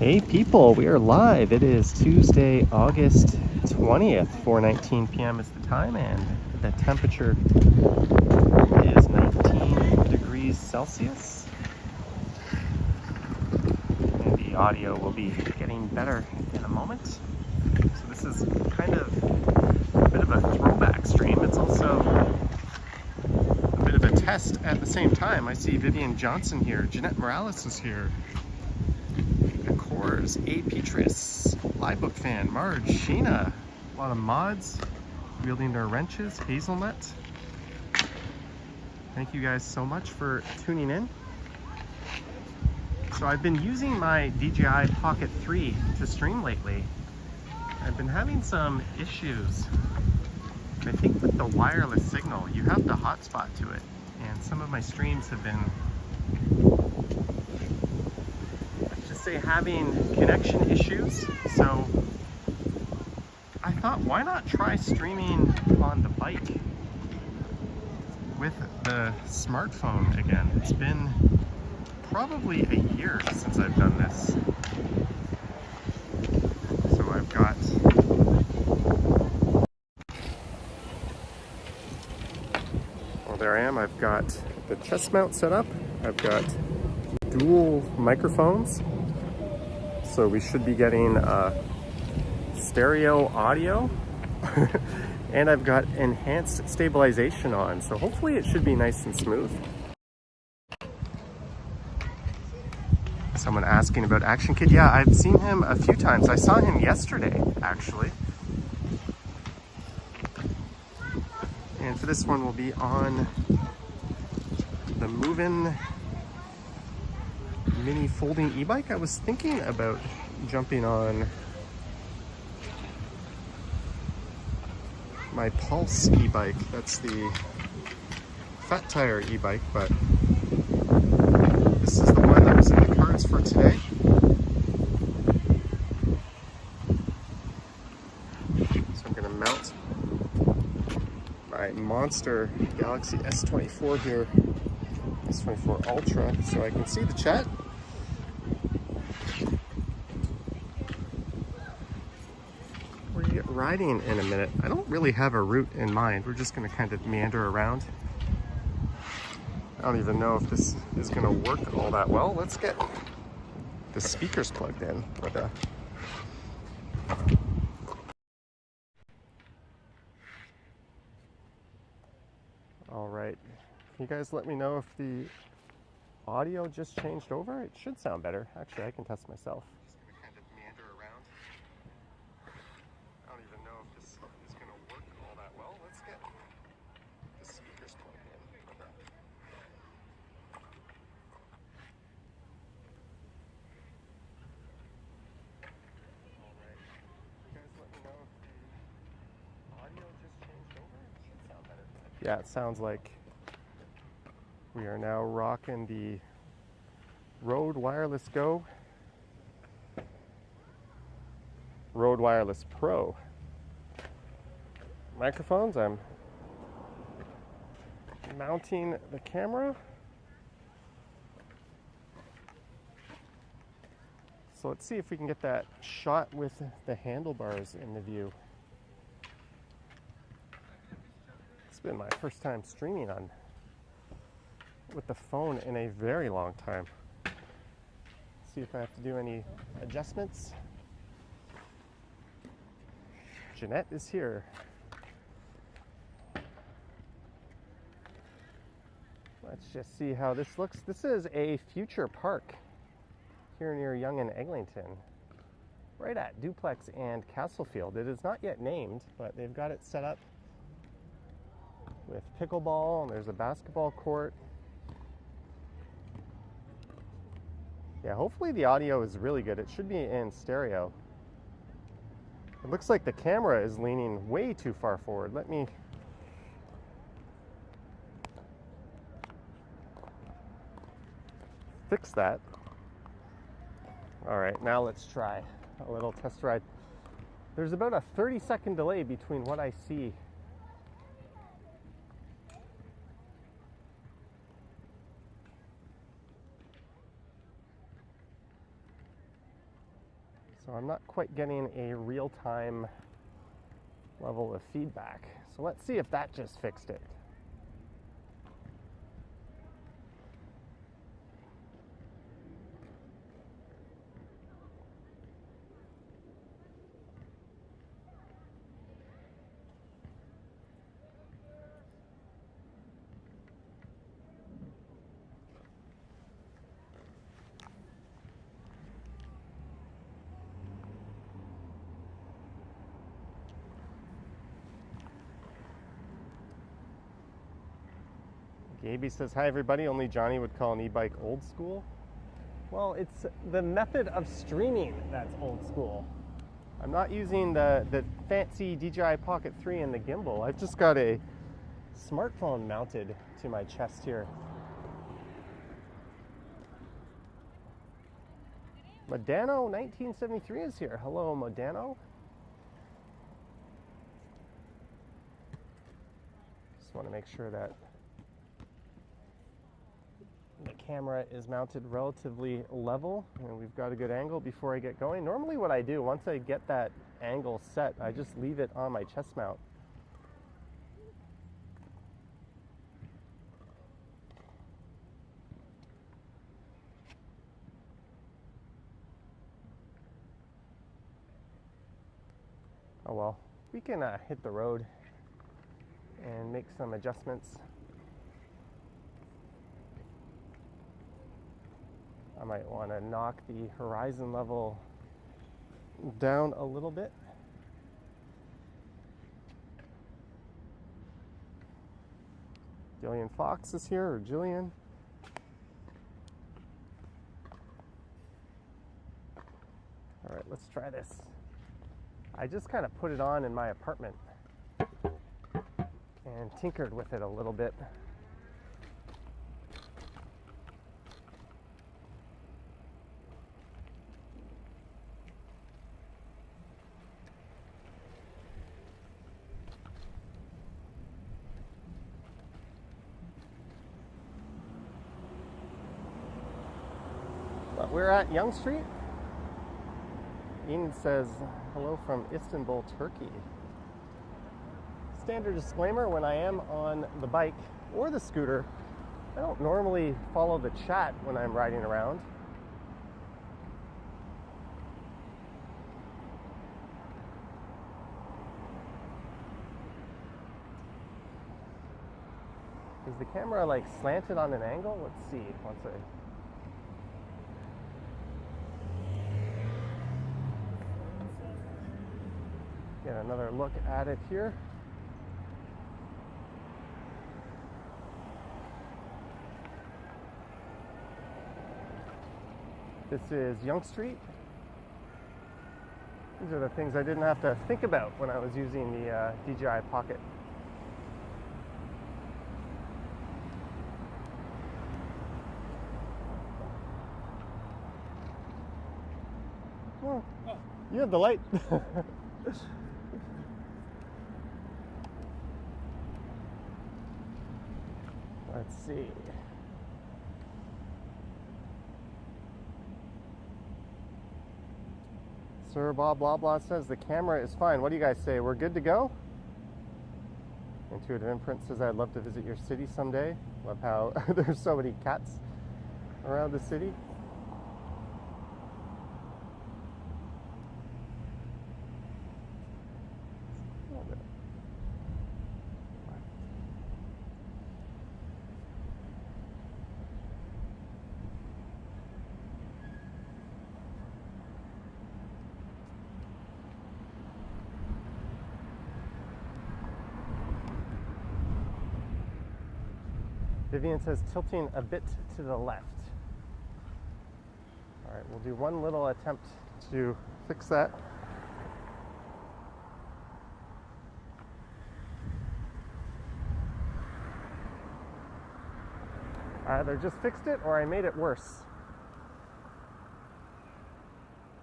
Hey people, we are live. It is Tuesday, August 20th, 4:19 p.m. is the time, and the temperature is 19 degrees Celsius. And the audio will be getting better in a moment. So this is kind of a bit of a throwback stream. It's also a bit of a test at the same time. I see Vivian Johnson here, Jeanette Morales is here. A. Petris, Live Book Fan, Marge, Sheena, a lot of mods wielding their wrenches, Hazelnut. Thank you guys so much for tuning in. So I've been using my DJI Pocket 3 to stream lately. I've been having some issues. I think with the wireless signal, you have the hotspot to it, and some of my streams have been having connection issues, so I thought, why not try streaming on the bike with the smartphone again. It's been probably a year since I've done this. So I've got there I am. I've got the chest mount set up. I've got dual microphones. So we should be getting stereo audio and I've got enhanced stabilization on. So hopefully it should be nice and smooth. Someone asking about Action Kid. Yeah, I've seen him a few times. I saw him yesterday, actually. And for this one, we'll be on the Movin' mini folding e-bike. I was thinking about jumping on my Pulse e-bike. That's the fat tire e-bike, but this is the one that was in the cards for today. So I'm gonna mount my Monster Galaxy S24 here, S24 Ultra, so I can see the chat. Riding in a minute. I don't really have a route in mind. We're just going to kind of meander around. I don't even know if this is going to work all that well. Let's get the speakers plugged in. All right. Can you guys let me know if the audio just changed over? It should sound better. Actually, I can test myself. Yeah, it sounds like we are now rocking the Rode Wireless Go, Rode Wireless Pro microphones. I'm mounting the camera. So let's see if we can get that shot with the handlebars in the view. It's been my first time streaming on with the phone in a very long time. See if I have to do any adjustments. Jeanette is here. Let's just see how this looks. This is a future park here near Yonge and Eglinton, right at Duplex and Castlefield. It is not yet named, but they've got it set up with pickleball, and there's a basketball court. Yeah, hopefully the audio is really good. It should be in stereo. It looks like the camera is leaning way too far forward. Let me fix that. All right, now let's try a little test ride. There's about a 30-second delay between what I see So I'm not quite getting a real-time level of feedback. So let's see if that just fixed it. Gaby says, hi everybody, only Johnny would call an e-bike old school. Well, it's the method of streaming that's old school. I'm not using the fancy DJI Pocket 3 and the gimbal. I've just got a smartphone mounted to my chest here. Modano 1973 is here. Hello, Modano. Just want to make sure that the camera is mounted relatively level and we've got a good angle before I get going. Normally what I do, once I get that angle set, I just leave it on my chest mount. Oh well, we can hit the road and make some adjustments. I might want to knock the horizon level down a little bit. Jillian Fox is here, or Jillian. All right, let's try this. I just kind of put it on in my apartment and tinkered with it a little bit. But we're at Young Street. Ian says, hello from Istanbul, Turkey. Standard disclaimer, when I am on the bike or the scooter, I don't normally follow the chat when I'm riding around. Is the camera like slanted on an angle? Let's see, once I... get another look at it here. This is Young Street. These are the things I didn't have to think about when I was using the DJI Pocket. Oh, you have the light. Let's see. Sir Bob Blah Blah says the camera is fine. What do you guys say? We're good to go? Intuitive Imprint says I'd love to visit your city someday. Love how there's so many cats around the city. Vivian says tilting a bit to the left. All right, we'll do one little attempt to fix that. I either just fixed it or I made it worse.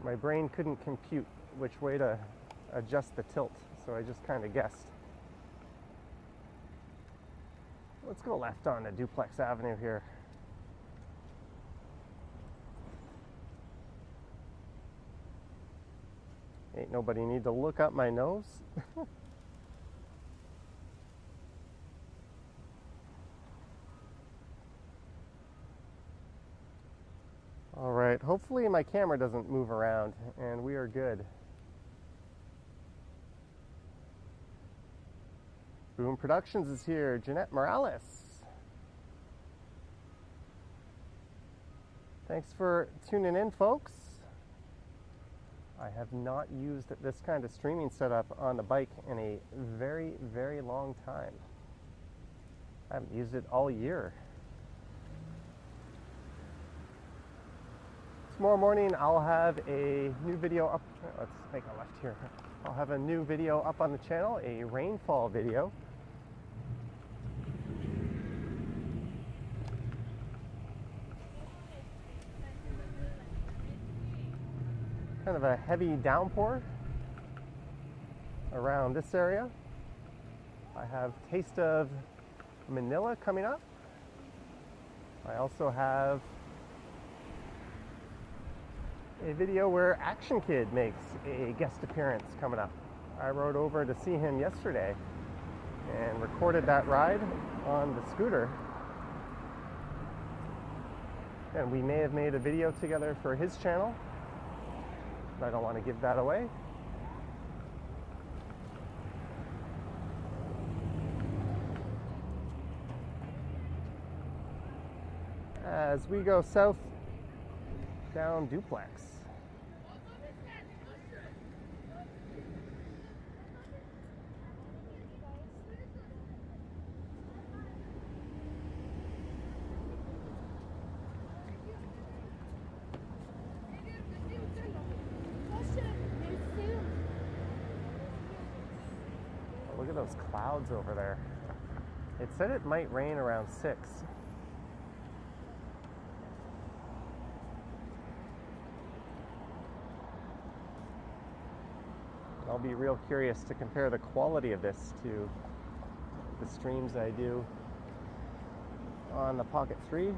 My brain couldn't compute which way to adjust the tilt, so I just kind of guessed. Let's go left on the Duplex Avenue here. Ain't nobody need to look up my nose. All right, hopefully my camera doesn't move around and we are good. Boom Productions is here. Jeanette Morales. Thanks for tuning in, folks. I have not used this kind of streaming setup on the bike in a very, very long time. I haven't used it all year. Tomorrow morning I'll have a new video up. Let's make a left here. I'll have a new video up on the channel, a rainfall video. Kind of a heavy downpour around this area. I have Taste of Manila coming up. I also have a video where Action Kid makes a guest appearance coming up. I rode over to see him yesterday and recorded that ride on the scooter. And we may have made a video together for his channel. I don't want to give that away. As we go south down Duplex. Look at those clouds over there. It said it might rain around 6. I'll be real curious to compare the quality of this to the streams I do on the Pocket 3.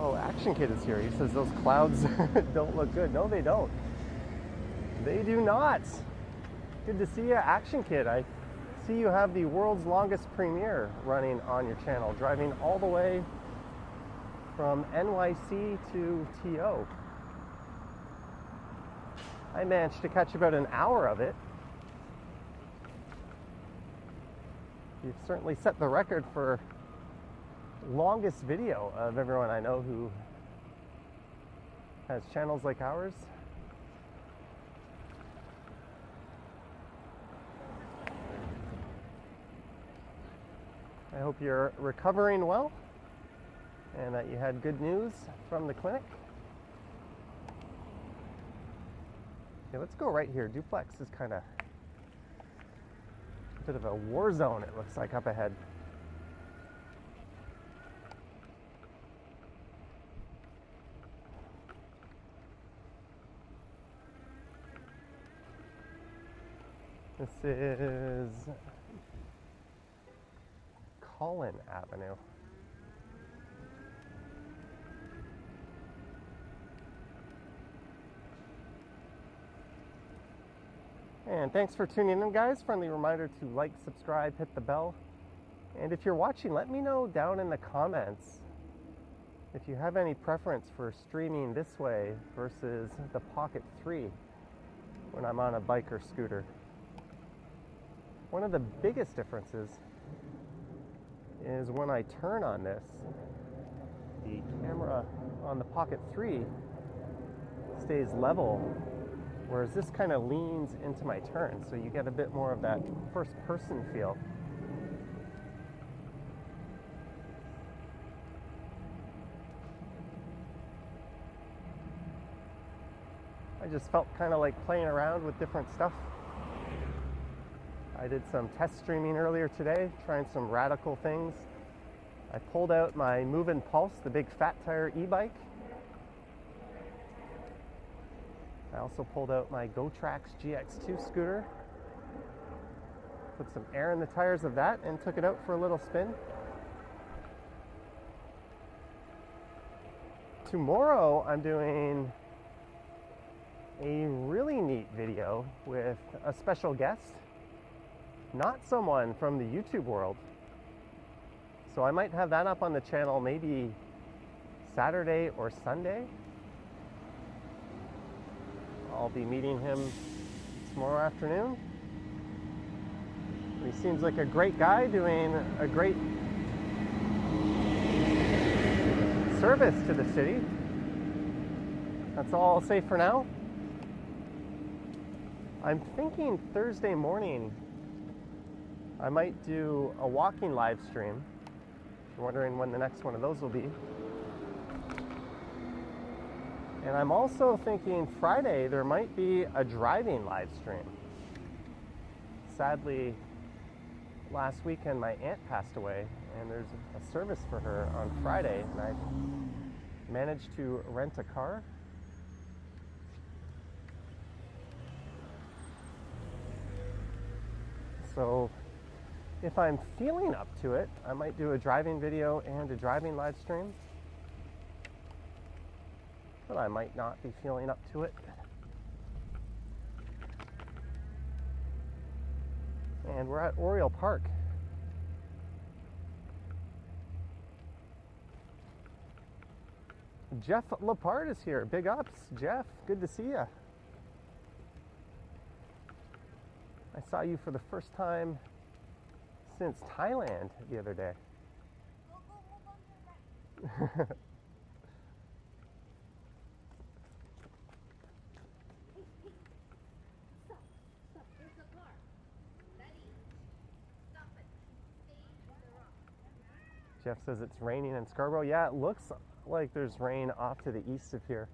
Oh, Action Kid is here. He says those clouds don't look good. No, they don't. They do not. Good to see you, Action Kid. I see you have the world's longest premiere running on your channel, driving all the way from NYC to TO. I managed to catch about an hour of it. You've certainly set the record for longest video of everyone I know who has channels like ours. I hope you're recovering well and that you had good news from the clinic. Okay, let's go right here. Duplex is kind of a bit of a war zone, it looks like, up ahead. This is Collin Avenue. And thanks for tuning in, guys. Friendly reminder to like, subscribe, hit the bell. And if you're watching, let me know down in the comments if you have any preference for streaming this way versus the Pocket 3 when I'm on a bike or scooter. One of the biggest differences is when I turn on this, the camera on the Pocket 3 stays level, whereas this kind of leans into my turn, so you get a bit more of that first person feel. I just felt kind of like playing around with different stuff. I did some test streaming earlier today, trying some radical things. I pulled out my Move-In Pulse, the big fat tire e-bike. I also pulled out my GoTrax GX2 scooter, put some air in the tires of that, and took it out for a little spin. Tomorrow I'm doing a really neat video with a special guest, not someone from the YouTube world. So I might have that up on the channel maybe Saturday or Sunday. I'll be meeting him tomorrow afternoon. He seems like a great guy doing a great service to the city. That's all I'll say for now. I'm thinking Thursday morning I might do a walking live stream. I'm wondering when the next one of those will be. And I'm also thinking Friday there might be a driving live stream. Sadly, last weekend my aunt passed away, and there's a service for her on Friday, and I managed to rent a car. So if I'm feeling up to it, I might do a driving video and a driving live stream. But I might not be feeling up to it. And we're at Oriole Park. Jeff Lepard is here. Big ups, Jeff. Good to see you. I saw you for the first time since Thailand the other day. Jeff says it's raining in Scarborough. Yeah, it looks like there's rain off to the east of here.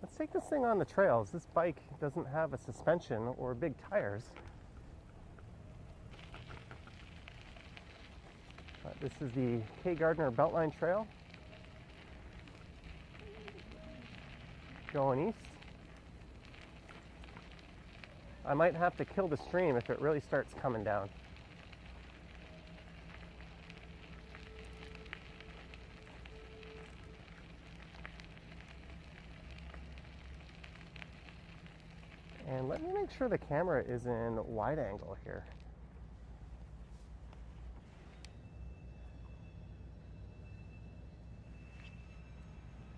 Let's take this thing on the trails. This bike doesn't have a suspension or big tires. This is the K. Gardner Beltline Trail. Going east. I might have to kill the stream if it really starts coming down. And let me make sure the camera is in wide angle here.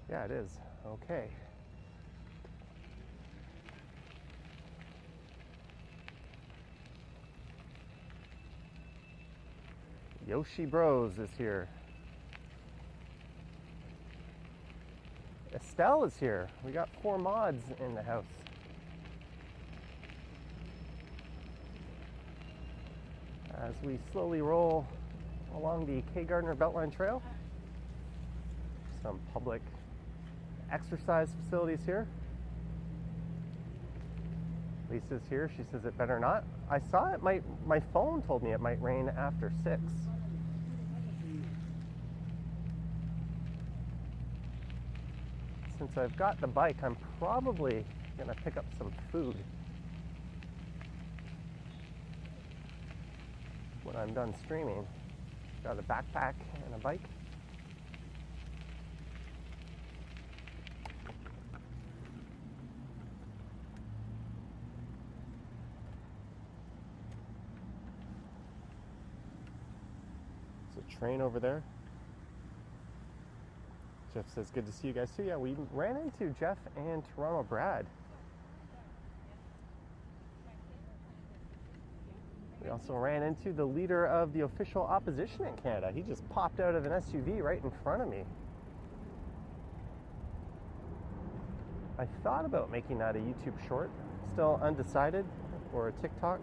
Yeah, it is. Okay. Yoshi Bros is here. Estelle is here. We got 4 mods in the house. As we slowly roll along the K. Gardner Beltline Trail. Some public exercise facilities here. Lisa's here. She says it better not. I saw it might, my phone told me it might rain after 6. Since I've got the bike, I'm probably gonna pick up some food when I'm done streaming. Got a backpack and a bike. There's a train over there. Jeff says, good to see you guys too. Yeah, we ran into Jeff and Toronto Brad. We also ran into the leader of the official opposition in Canada. He just popped out of an SUV right in front of me. I thought about making that a YouTube short. Still undecided, or a TikTok.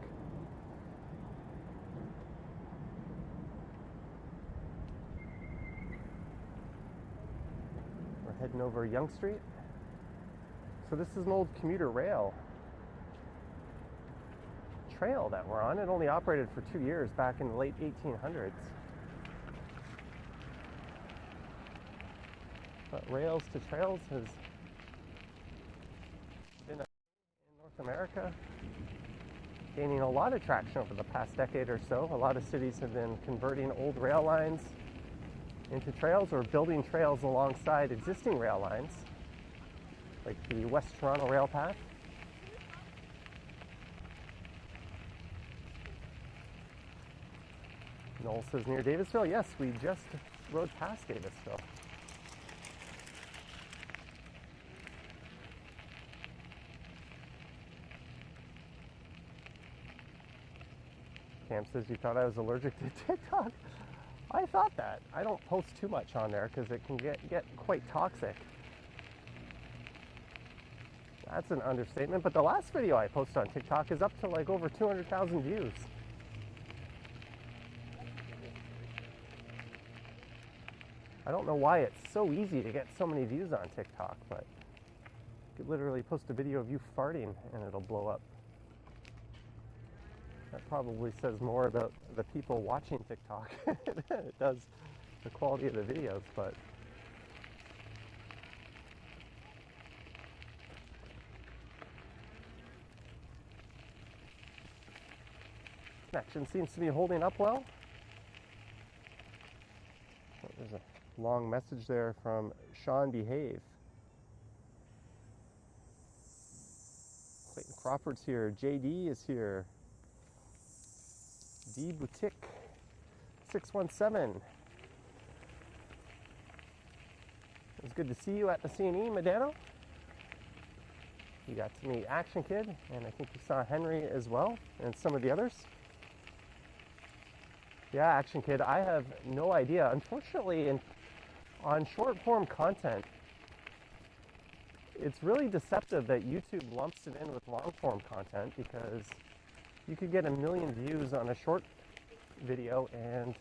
We're heading over Yonge Street. So this is an old commuter rail trail that we're on. It only operated for 2 years back in the late 1800s. But rails to trails has been in North America, gaining a lot of traction over the past decade or so. A lot of cities have been converting old rail lines into trails or building trails alongside existing rail lines, like the West Toronto Rail Path. Noel says near Davisville. Yes, we just rode past Davisville. Cam says you thought I was allergic to TikTok. I thought that. I don't post too much on there because it can get quite toxic. That's an understatement, but the last video I posted on TikTok is up to like over 200,000 views. I don't know why it's so easy to get so many views on TikTok, but you could literally post a video of you farting and it'll blow up. That probably says more about the people watching TikTok than it does the quality of the videos, but connection seems to be holding up well. Oh, there's a long message there from Sean Behave. Clayton Crawford's here. JD is here. D Boutique 617. It was good to see you at the CNE, Medano. You got to meet Action Kid, and I think you saw Henry as well, and some of the others. Yeah, Action Kid, I have no idea. Unfortunately, on short form content, it's really deceptive that YouTube lumps it in with long form content, because you could get 1 million views on a short video and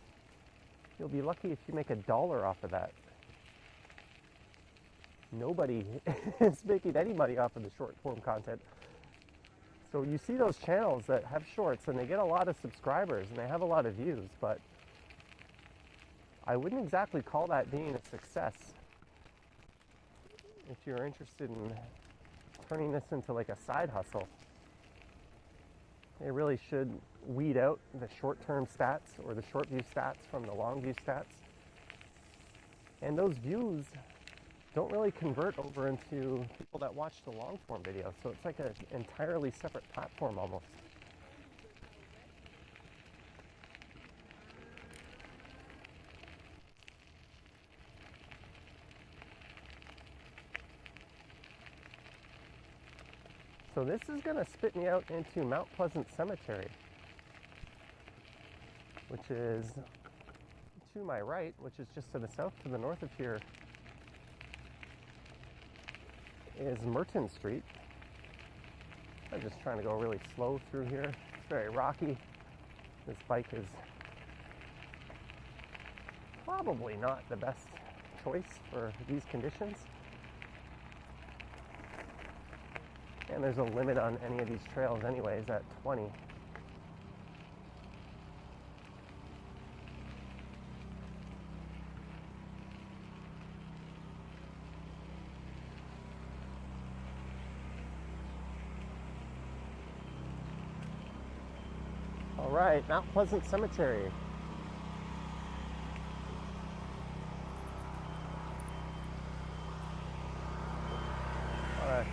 you'll be lucky if you make $1 off of that. Nobody is making any money off of the short form content. So you see those channels that have shorts and they get a lot of subscribers and they have a lot of views, but I wouldn't exactly call that being a success. If you're interested in turning this into like a side hustle, they really should weed out the short-term stats or the short view stats from the long view stats. And those views don't really convert over into people that watch the long form video. So it's like an entirely separate platform almost. So this is going to spit me out into Mount Pleasant Cemetery, which is to my right, which is just to the south, to the north of here is Merton Street. I'm just trying to go really slow through here. It's very rocky. This bike is probably not the best choice for these conditions. And there's a limit on any of these trails anyways at 20. All right, Mount Pleasant Cemetery.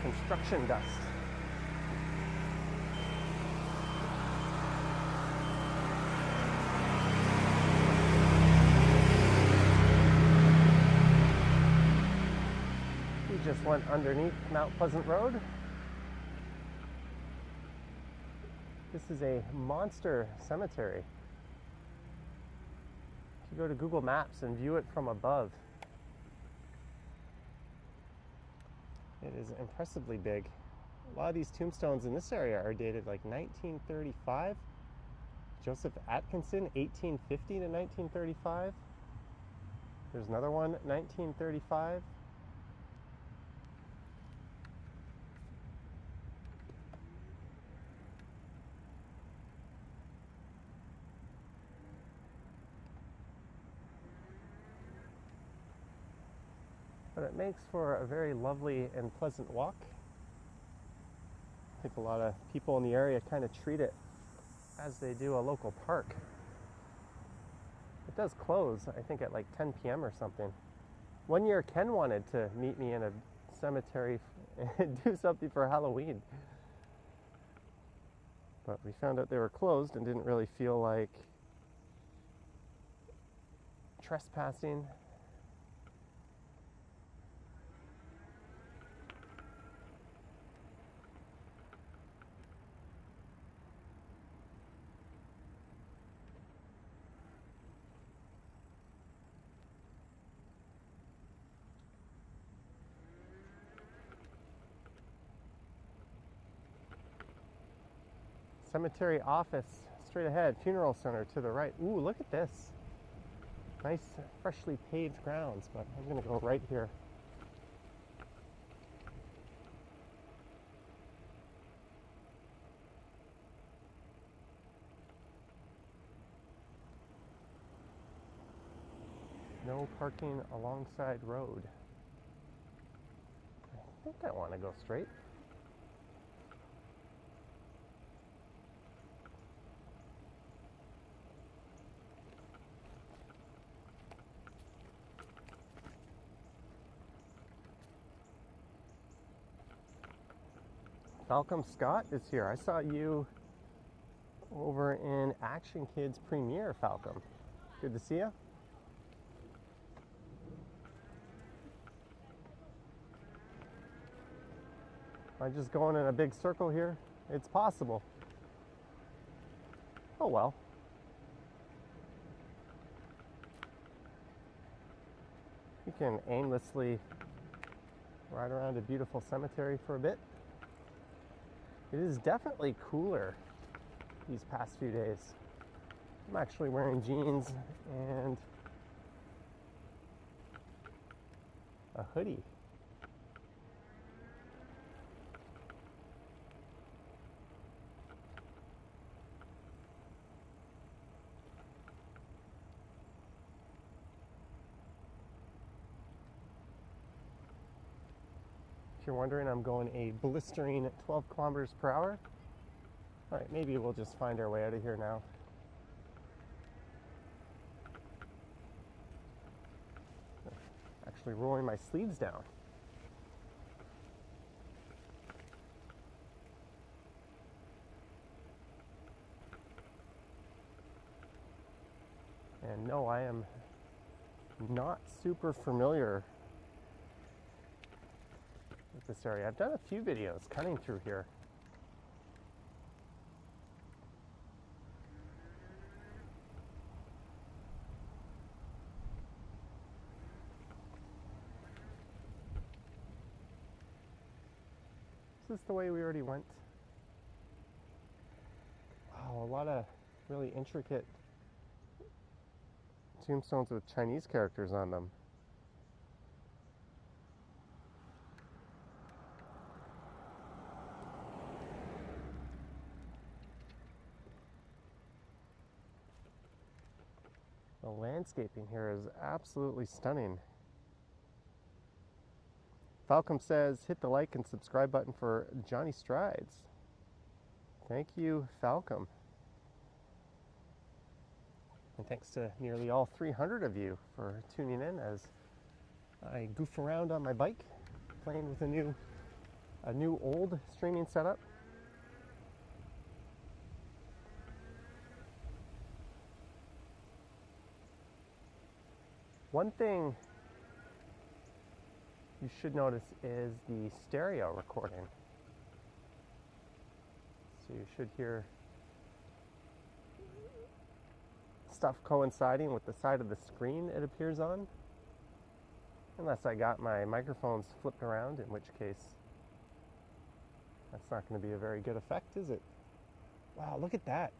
Construction dust. We just went underneath Mount Pleasant Road. This is a monster cemetery. If you go to Google Maps and view it from above, it is impressively big. A lot of these tombstones in this area are dated like 1935. Joseph Atkinson, 1850 to 1935. There's another one, 1935. but it makes for a very lovely and pleasant walk. I think a lot of people in the area kind of treat it as they do a local park. It does close, I think, at like 10 p.m. or something. One year, Ken wanted to meet me in a cemetery and do something for Halloween. But we found out they were closed and didn't really feel like trespassing. Cemetery office straight ahead, funeral center to the right. Ooh, look at this. Nice, freshly paved grounds, but I'm gonna go right here. No parking alongside road. I think I want to go straight. Malcolm Scott is here. I saw you over in Action Kids premiere, Falcom. Good to see you. Am I just going in a big circle here? It's possible. Oh well. You can aimlessly ride around a beautiful cemetery for a bit. It is definitely cooler these past few days. I'm actually wearing jeans and a hoodie. If you're wondering, I'm going a blistering 12 kilometers per hour. All right, maybe we'll just find our way out of here now. Actually rolling my sleeves down. And no, I am not super familiar with this area. I've done a few videos cutting through here. Is this the way we already went? Wow, a lot of really intricate tombstones with Chinese characters on them. The landscaping here is absolutely stunning. Falcom says, hit the like and subscribe button for Johnny Strides. Thank you, Falcom. And thanks to nearly all 300 of you for tuning in as I goof around on my bike, playing with a new old streaming setup. One thing you should notice is the stereo recording. So you should hear stuff coinciding with the side of the screen it appears on. Unless I got my microphones flipped around, in which case that's not going to be a very good effect, is it? Wow, look at that.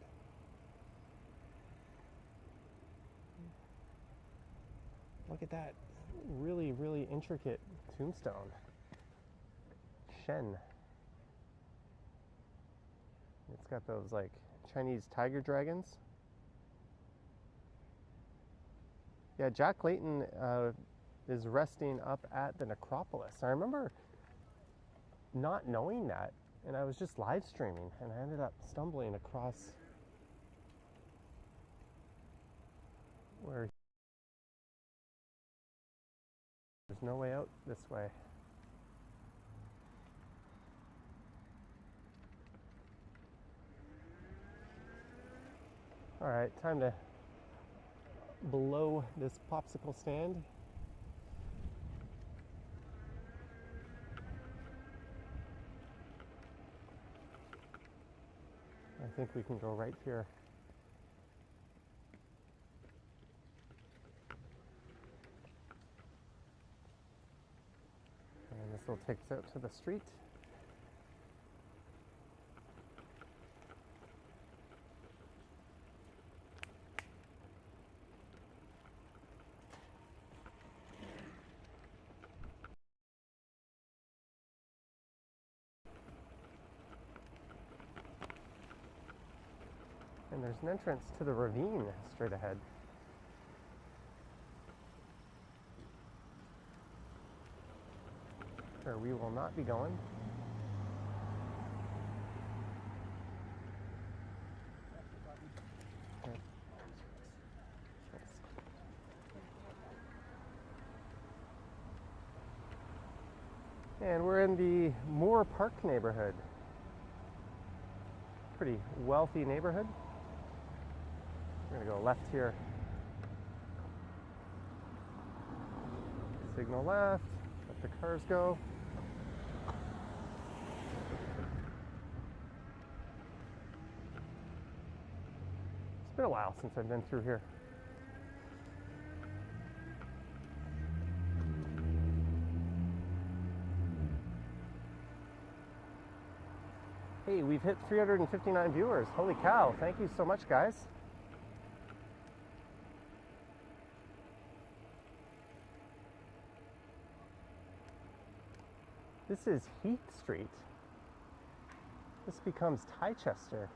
Look at that really, really intricate tombstone. Shen. It's got those like Chinese tiger dragons. Yeah, Jack Layton is resting up at the necropolis. I remember not knowing that, and I was just live streaming, and I ended up stumbling across where there's no way out this way. All right, time to blow this popsicle stand. I think we can go right here. And this will take us out to the street. And there's an entrance to the ravine straight ahead. Where we will not be going. And we're in the Moore Park neighborhood. Pretty wealthy neighborhood. We're gonna go left here. Signal left, let the cars go. It's been a while since I've been through here. Hey, we've hit 359 viewers. Holy cow, thank you so much, guys. This is Heath Street. This becomes Chichester.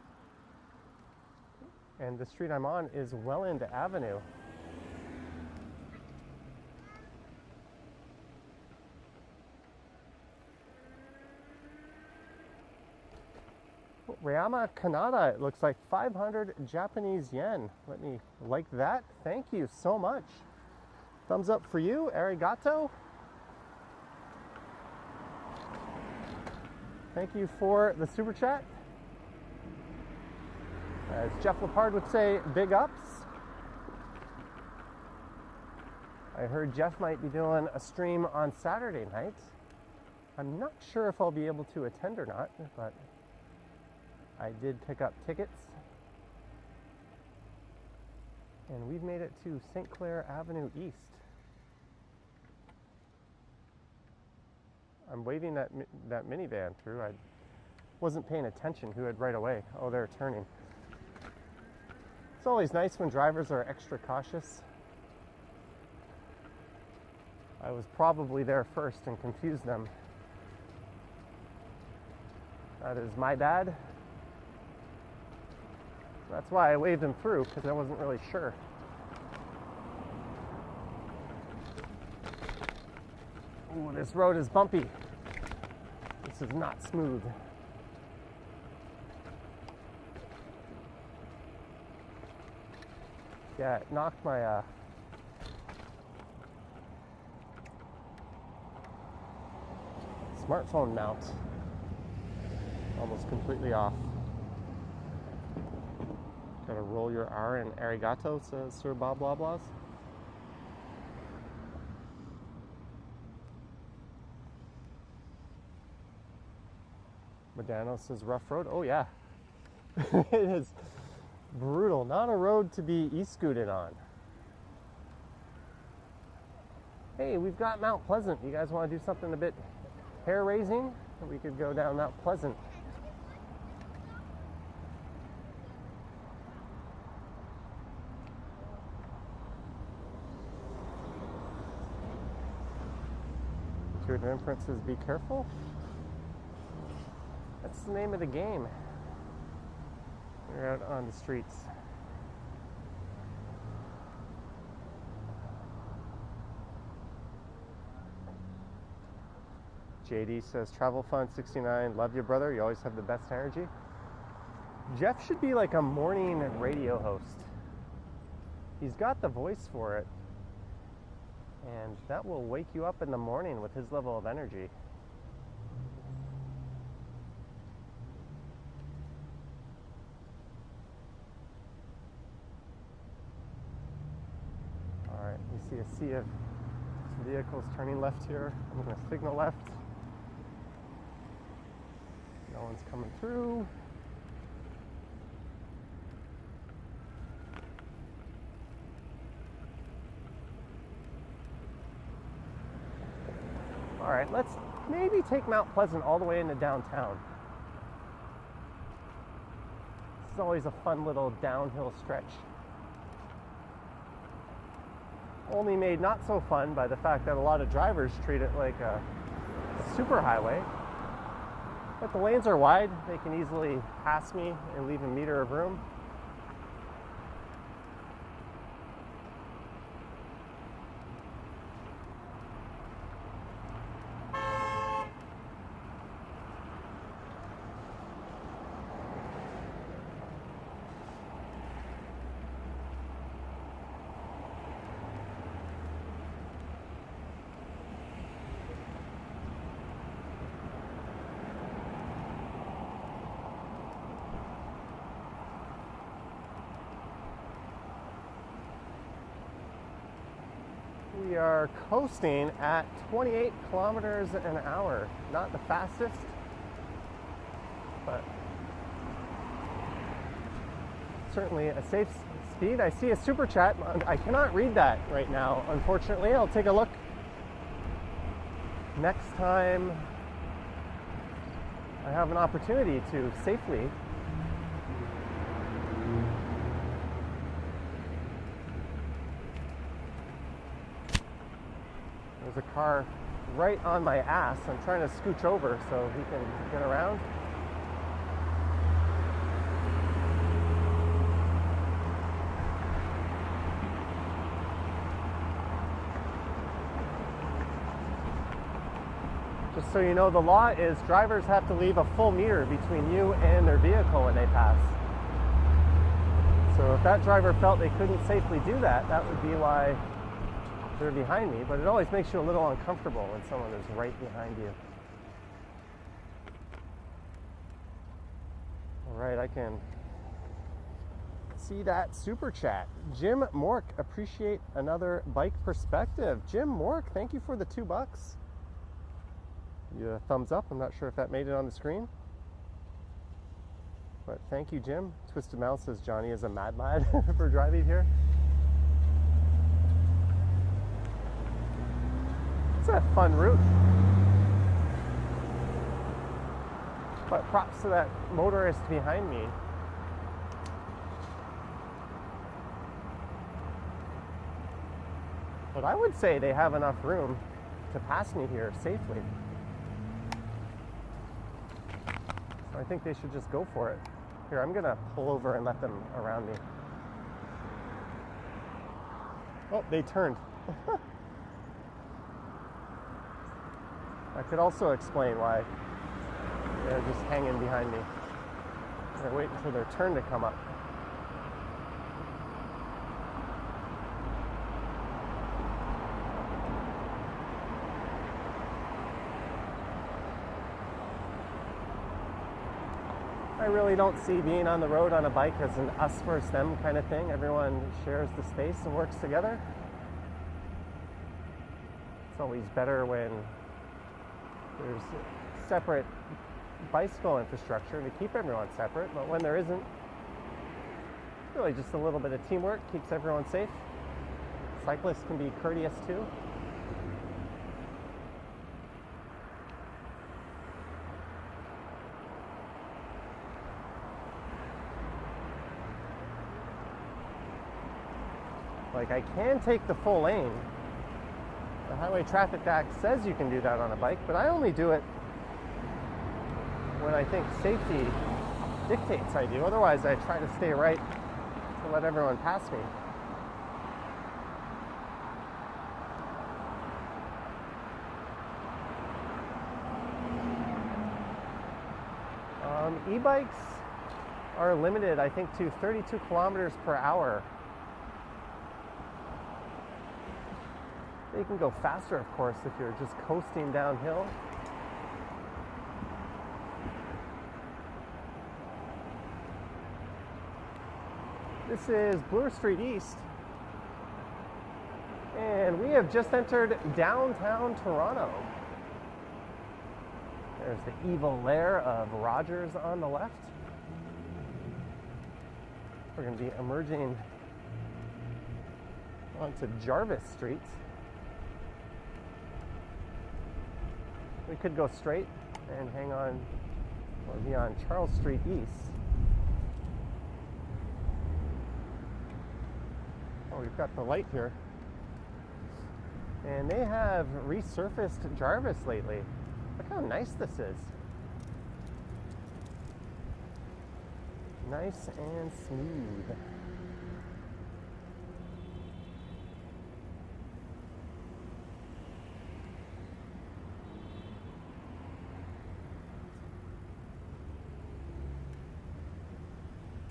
And the street I'm on is Welland Avenue. Ryama Kanata, it looks like 500 Japanese yen. Let me like that. Thank you so much. Thumbs up for you, arigato. Thank you for the super chat. As Jeff Lepard would say, big ups. I heard Jeff might be doing a stream on Saturday night. I'm not sure if I'll be able to attend or not, but I did pick up tickets. And we've made it to St. Clair Avenue East. I'm waving that minivan through. I wasn't paying attention who had right away. Oh, they're turning. It's always nice when drivers are extra cautious. I was probably there first and confused them. That is my bad. That's why I waved them through, because I wasn't really sure. Ooh, this road is bumpy. This is not smooth. Yeah, it knocked my smartphone mount almost completely off. Gotta roll your R in arigato, says Sir Bob Blablas. Medano says rough road. Oh yeah. It is brutal. Not a road to be e-scooted on. Hey, we've got Mount Pleasant. You guys want to do something a bit hair-raising? We could go down Mount Pleasant. Intuitive Inference says be careful. That's the name of the game. We're out on the streets. JD says, Travel Fun 69, love you, brother. You always have the best energy. Jeff should be like a morning radio host. He's got the voice for it. And that will wake you up in the morning with his level of energy. All right, you see a sea of vehicles turning left here. I'm going to signal left. No one's coming through. All right, let's maybe take Mount Pleasant all the way into downtown. This is always a fun little downhill stretch. Only made not so fun by the fact that a lot of drivers treat it like a superhighway. But the lanes are wide, they can easily pass me and leave a meter of room. We are coasting at 28 kilometers an hour. Not the fastest, but certainly a safe speed. I see a super chat. I cannot read that right now, unfortunately. I'll take a look next time I have an opportunity to safely. There's a car right on my ass. I'm trying to scooch over so he can get around. Just so you know, the law is drivers have to leave a full meter between you and their vehicle when they pass. So if that driver felt they couldn't safely do that, that would be why they're behind me, but it always makes you a little uncomfortable when someone is right behind you. All right, I can see that super chat. Jim Mork, appreciate another bike perspective. Jim Mork, thank you for the $2. You a thumbs up. I'm not sure if that made it on the screen, but thank you, Jim. Twisted Mouse says Johnny is a mad lad for driving here. It's a fun route, but props to that motorist behind me. But I would say they have enough room to pass me here safely. So I think they should just go for it. Here, I'm gonna pull over and let them around me. Oh, they turned. That could also explain why they're just hanging behind me. They're waiting for their turn to come up. I really don't see being on the road on a bike as an us versus them kind of thing. Everyone shares the space and works together. It's always better when there's separate bicycle infrastructure to keep everyone separate, but when there isn't, really just a little bit of teamwork keeps everyone safe. Cyclists can be courteous too. Like, I can take the full lane. The Highway Traffic Act says you can do that on a bike, but I only do it when I think safety dictates I do. Otherwise, I try to stay right to let everyone pass me. e-bikes are limited, I think, to 32 kilometers per hour. You can go faster, of course, if you're just coasting downhill. This is Bloor Street East, and we have just entered downtown Toronto. There's the evil lair of Rogers on the left. We're going to be emerging onto Jarvis Street. We could go straight and hang on, or be on Charles Street East. Oh, we've got the light here. And they have resurfaced Jarvis lately. Look how nice this is. Nice and smooth.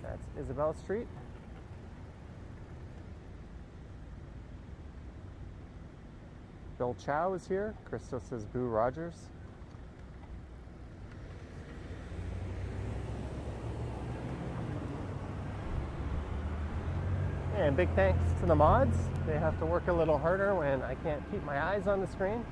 That's Isabella Street. Bill Chow is here. Christo says Boo Rogers. And big thanks to the mods. They have to work a little harder when I can't keep my eyes on the screen.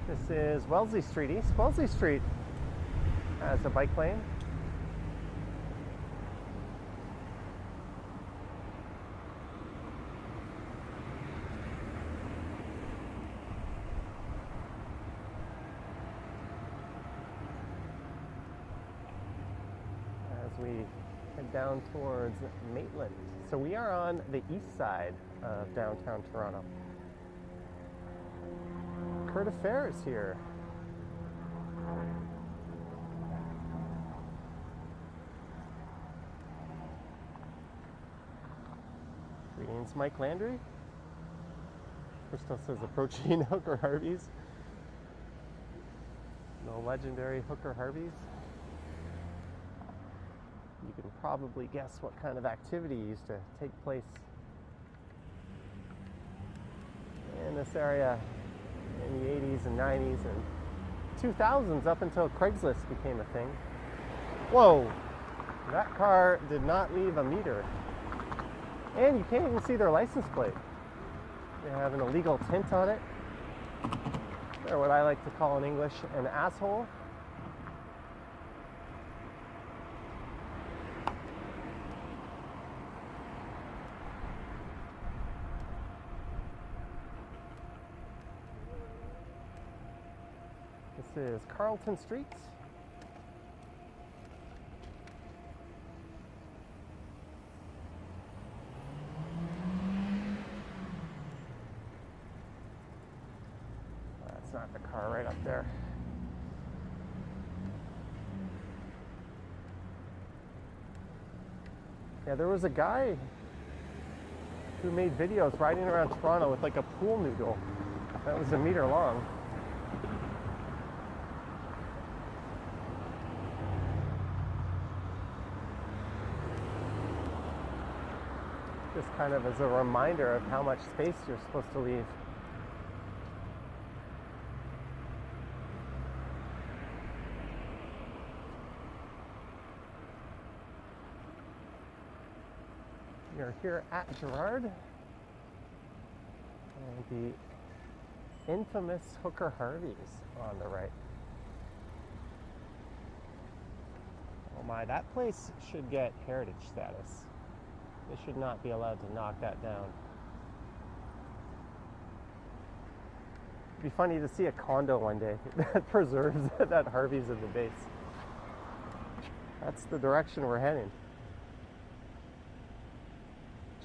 This is Wellesley Street East. Wellesley Street has a bike lane. As we head down towards Maitland. So we are on the east side of downtown Toronto. Curta Fair is here. Greetings, Mike Landry. Crystal says approaching Hooker Harvey's. No legendary Hooker Harvey's. You can probably guess what kind of activity used to take place in this area in the 80s and 90s and 2000s, up until Craigslist became a thing. Whoa, that car did not leave a meter. And you can't even see their license plate. They have an illegal tint on it. They're what I like to call in English an asshole. This is Carlton Street. That's not the car right up there. Yeah, there was a guy who made videos riding around Toronto with like a pool noodle that was a meter long. Just kind of as a reminder of how much space you're supposed to leave. You're here at Gerrard, and the infamous Hooker Harvey's on the right. Oh my, that place should get heritage status. They should not be allowed to knock that down. It'd be funny to see a condo one day that preserves that Harvey's at the base. That's the direction we're heading.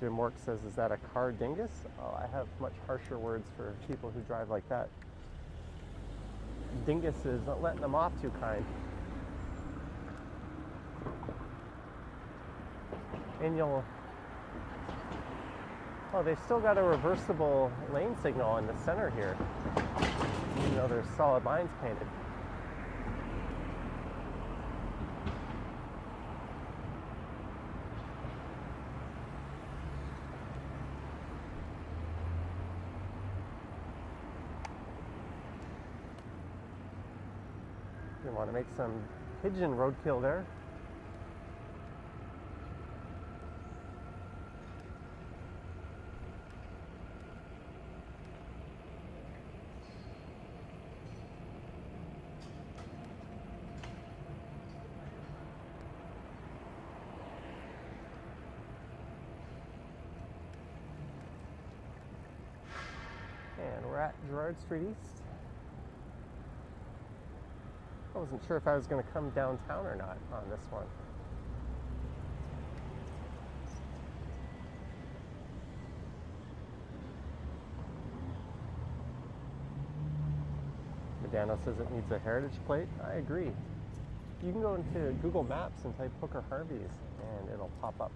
Jim Work says, is that a car dingus? Oh, I have much harsher words for people who drive like that. Dingus is not letting them off too kind. And you'll... Oh, they've still got a reversible lane signal in the center here, even though there's solid lines painted. You want to make some pigeon roadkill there. And we're at Gerrard Street East. I wasn't sure if I was going to come downtown or not on this one. Medano says it needs a heritage plate. I agree. You can go into Google Maps and type Hooker Harvey's and it'll pop up.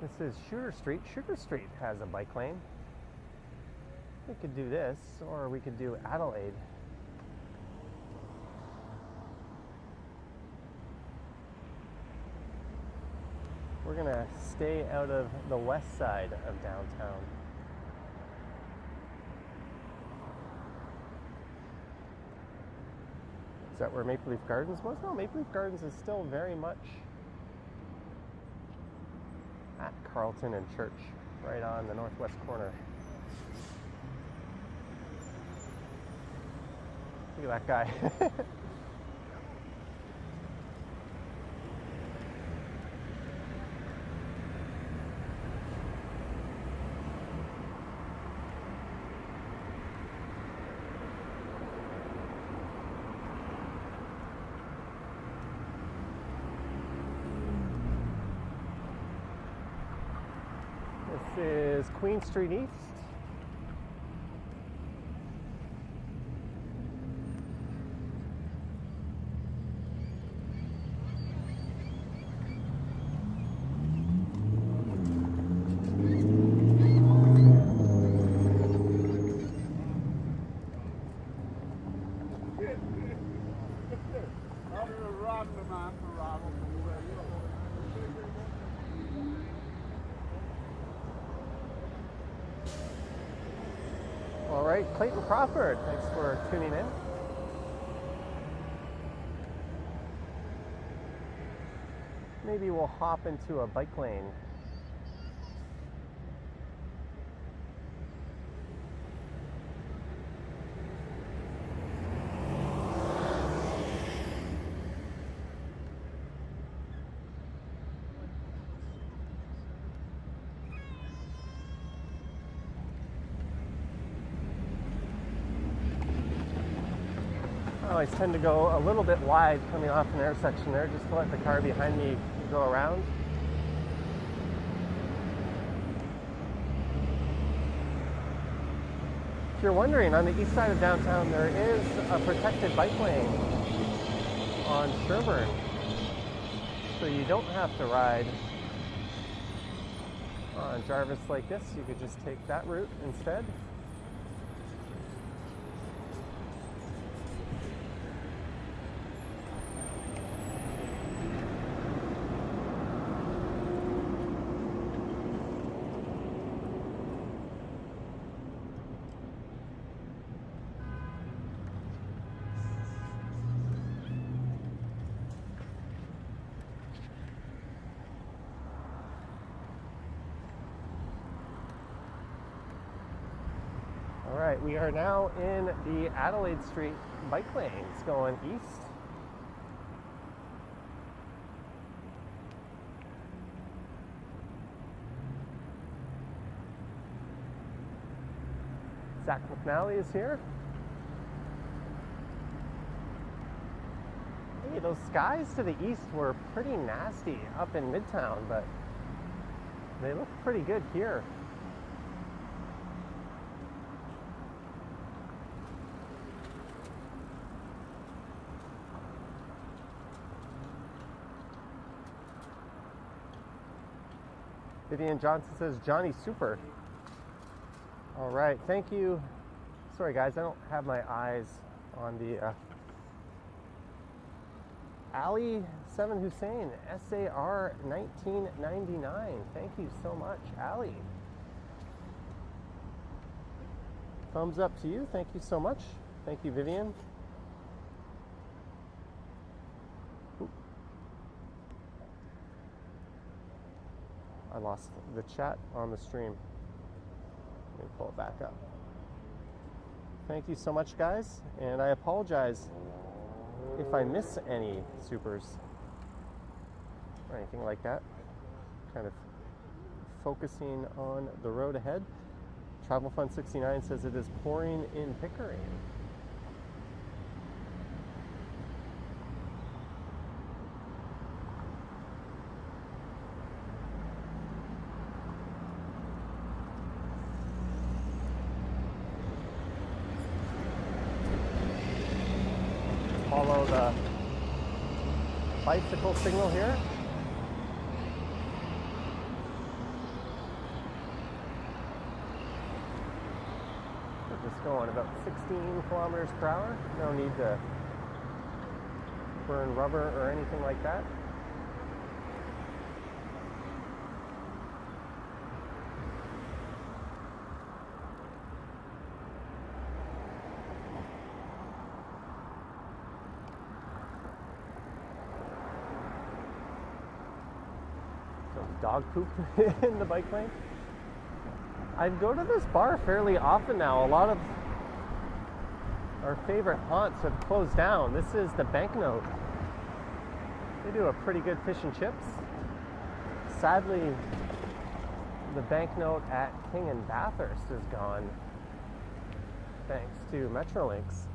This is Sugar Street. Sugar Street has a bike lane. We could do this, or we could do Adelaide. We're gonna stay out of the west side of downtown. Is that where Maple Leaf Gardens was? No, Maple Leaf Gardens is still very much at Carlton and Church, right on the northwest corner. Look at that guy. This is Queen Street East. All right, Clayton Crawford, thanks for tuning in. Maybe we'll hop into a bike lane. I always tend to go a little bit wide coming off an intersection there just to let the car behind me go around. If you're wondering, on the east side of downtown there is a protected bike lane on Sherburne, so you don't have to ride on Jarvis like this. You could just take that route instead. right, we are now in the Adelaide Street bike lanes going east. Zach McNally is here. Hey, those skies to the east were pretty nasty up in Midtown, but they look pretty good here. Vivian Johnson says, Johnny Super. All right, thank you. Sorry guys, I don't have my eyes on the Ali 7 Hussein, SAR 1999. Thank you so much, Ali. Thumbs up to you. Thank you so much. Thank you, Vivian. Ooh. I lost the chat on the stream. Let me pull it back up. Thank you so much, guys, and I apologize if I miss any supers or anything like that. Kind of focusing on the road ahead. Travel Fun 69 says it is pouring in Pickering. Follow the bicycle signal here. We're just going about 16 kilometers per hour. No need to burn rubber or anything like that. Dog poop in the bike lane. I go to this bar fairly often now. A lot of our favorite haunts have closed down. This is the Banknote. They do a pretty good fish and chips. Sadly, the Banknote at King and Bathurst is gone, thanks to Metrolinx.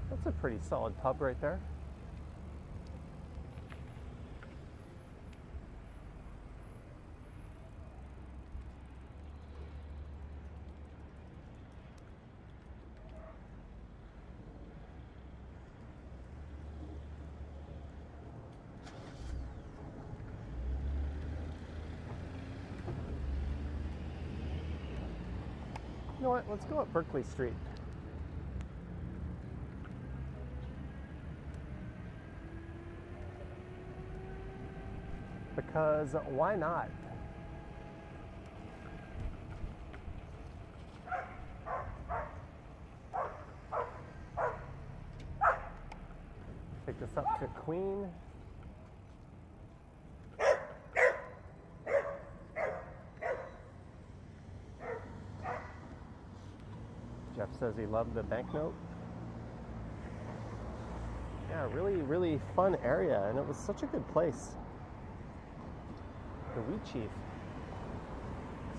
That's a pretty solid pub right there. You know what? Let's go up Berkeley Street. Because why not? Take this up to Queen. Jeff says he loved the Banknote. Yeah, really, really fun area, and it was such a good place. The Wheat Chief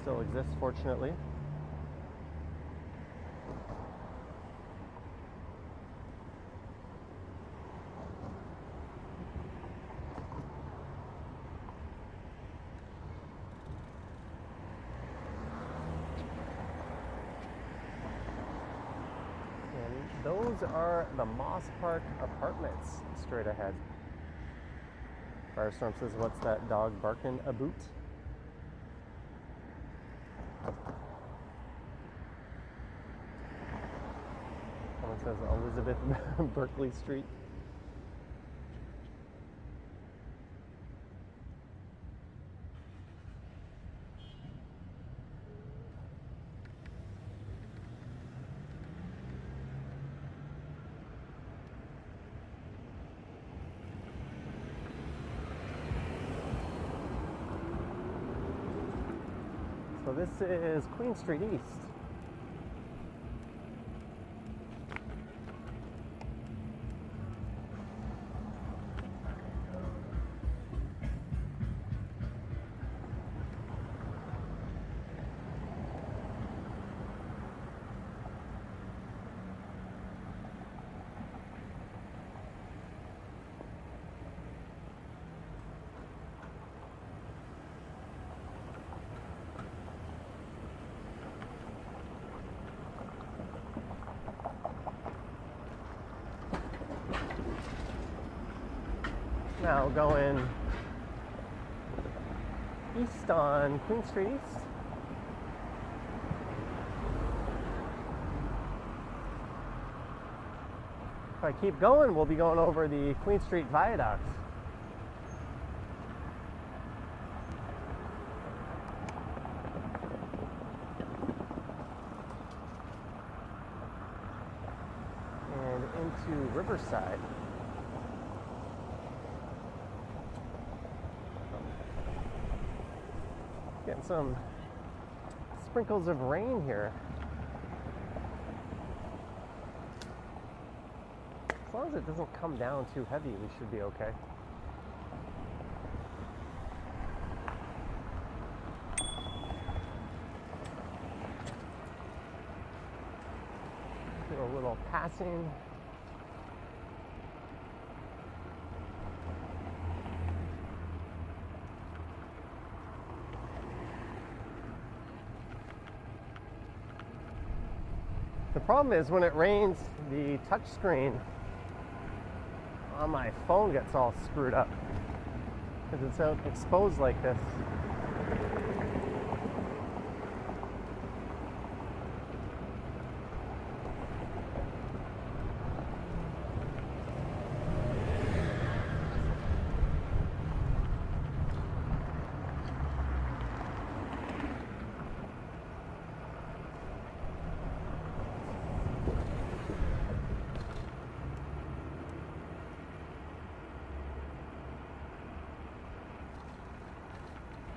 still exists, fortunately. Those are the Moss Park Apartments straight ahead. Firestorm says, what's that dog barking a boot? Someone says Elizabeth Berkeley Street. So this is Queen Street East. Now going east on Queen Street East. If I keep going, we'll be going over the Queen Street Viaduct. And into Riverside. Getting some sprinkles of rain here. As long as it doesn't come down too heavy, we should be okay. Do a little passing. The problem is when it rains, the touch screen on my phone gets all screwed up because it's out exposed like this.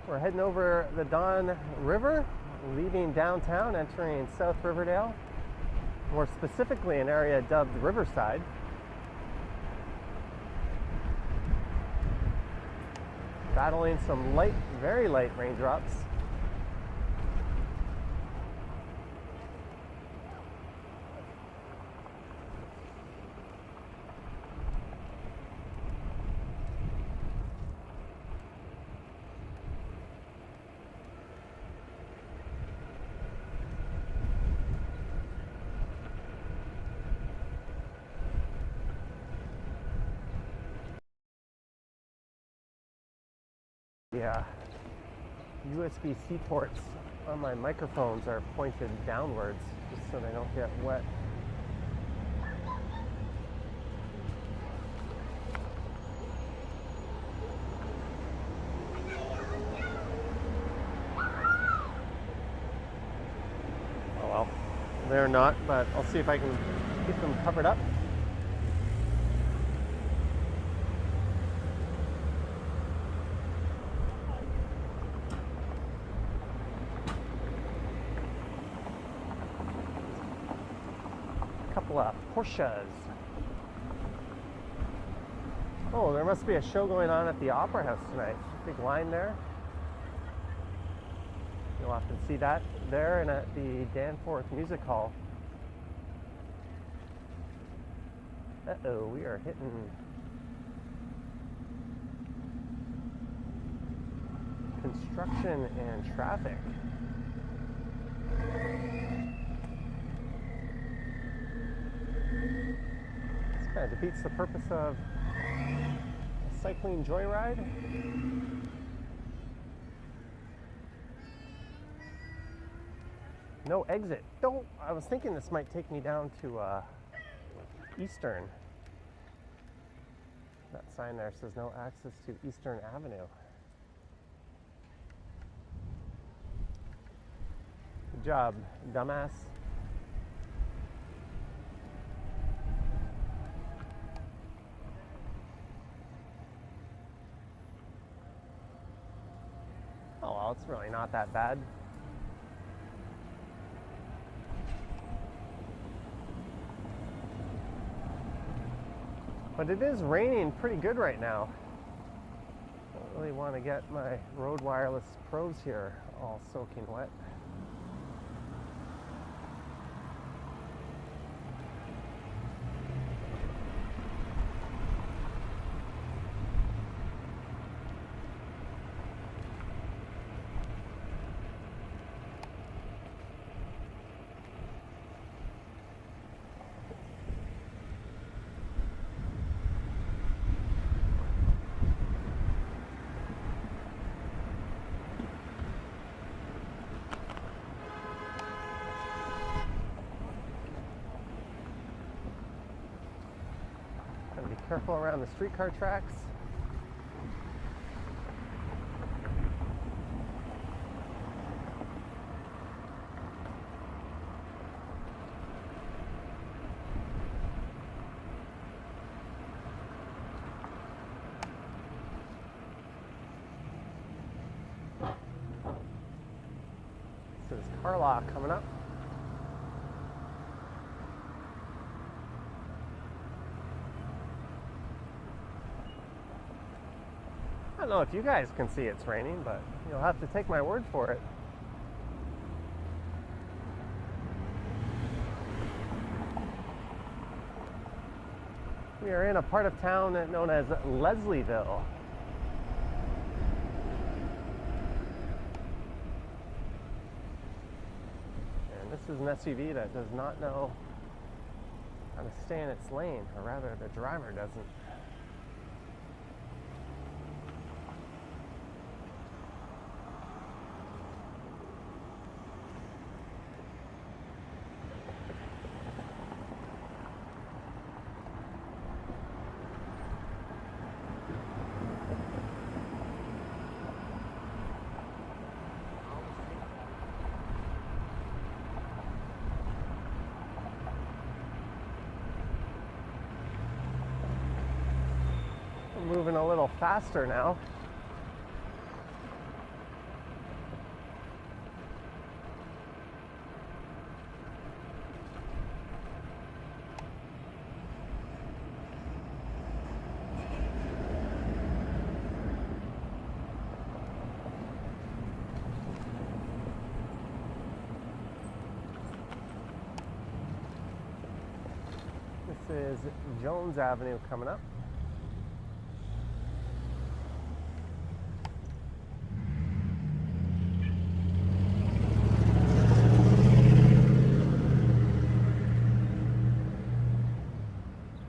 We're heading over the Don River, leaving downtown, entering South Riverdale, more specifically an area dubbed Riverside. Battling some light, very light raindrops. Yeah, USB-C ports on my microphones are pointed downwards just so they don't get wet. Oh well, they're not, but I'll see if I can keep them covered up. Couple of Porsches. Oh, there must be a show going on at the Opera House tonight. Big line there. You'll often see that there and at the Danforth Music Hall. Uh-oh, we are hitting construction and traffic. This kind of defeats the purpose of a cycling joyride. No exit. Don't. I was thinking this might take me down to Eastern. That sign there says no access to Eastern Avenue. Good job, dumbass. Oh well, it's really not that bad. But it is raining pretty good right now. Don't really want to get my Rode Wireless Pros here all soaking wet. Gotta be careful around the streetcar tracks. This is Carlaw coming up. I don't know if you guys can see it's raining, but you'll have to take my word for it. We are in a part of town known as Leslieville. And this is an SUV that does not know how to stay in its lane, or rather the driver doesn't. Moving a little faster now. This is Jones Avenue coming up.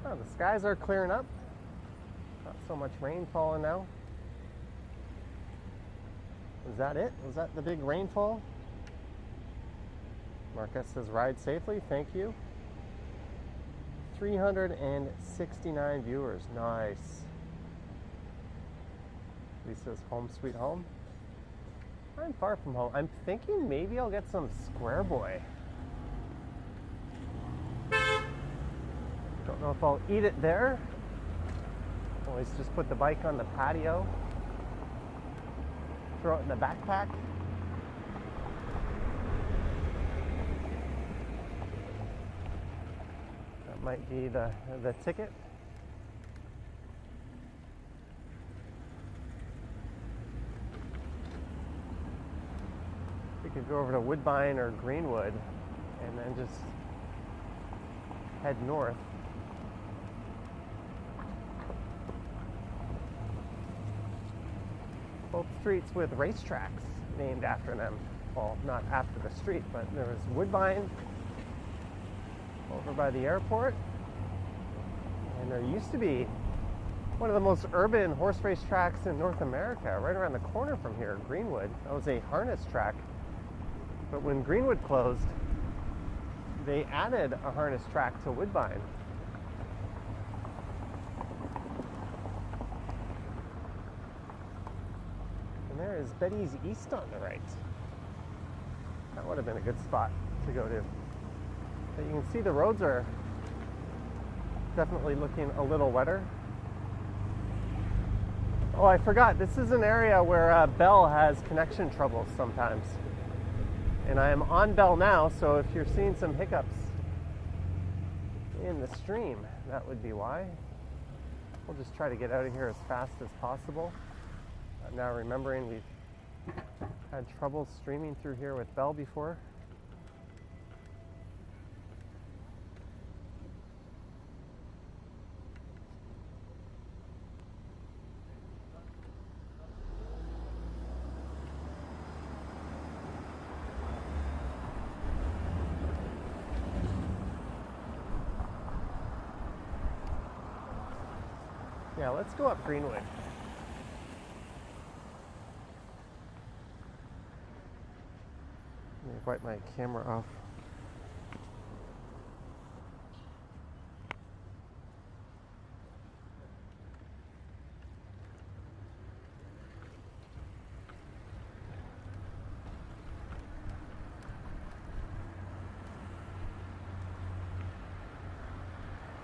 The skies are clearing up. Not so much rain falling now. Was that it? Was that the big rainfall? Marcus says ride safely. Thank you. 369 viewers. Nice. Lisa's home sweet home. I'm far from home. I'm thinking maybe I'll get some Square Boy. Don't know if I'll eat it there. Always just put the bike on the patio. Throw it in the backpack. That might be the ticket. We could go over to Woodbine or Greenwood and then just head north. Both streets with racetracks named after them. Well, not after the street, but there was Woodbine over by the airport. And there used to be one of the most urban horse race tracks in North America, right around the corner from here, Greenwood. That was a harness track. But when Greenwood closed, they added a harness track to Woodbine. And there is Betty's East on the right. That would have been a good spot to go to. But you can see the roads are definitely looking a little wetter. Oh, I forgot, this is an area where Bell has connection troubles sometimes. And I am on Bell now, so if you're seeing some hiccups in the stream, that would be why. We'll just try to get out of here as fast as possible. I'm now remembering we've had trouble streaming through here with Bell before. Yeah, let's go up Greenwood. Let me wipe my camera off.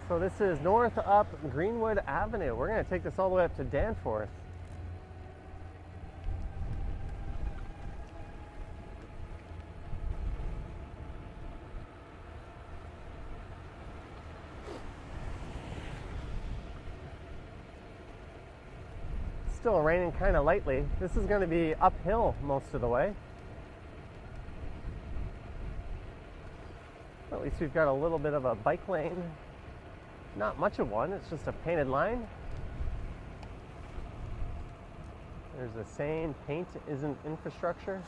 So this is north up Greenwood Avenue. We're going to take this all the way up to Danforth. Still raining kind of lightly. This is going to be uphill most of the way. At least we've got a little bit of a bike lane. Not much of one, it's just a painted line. There's a saying, paint isn't infrastructure.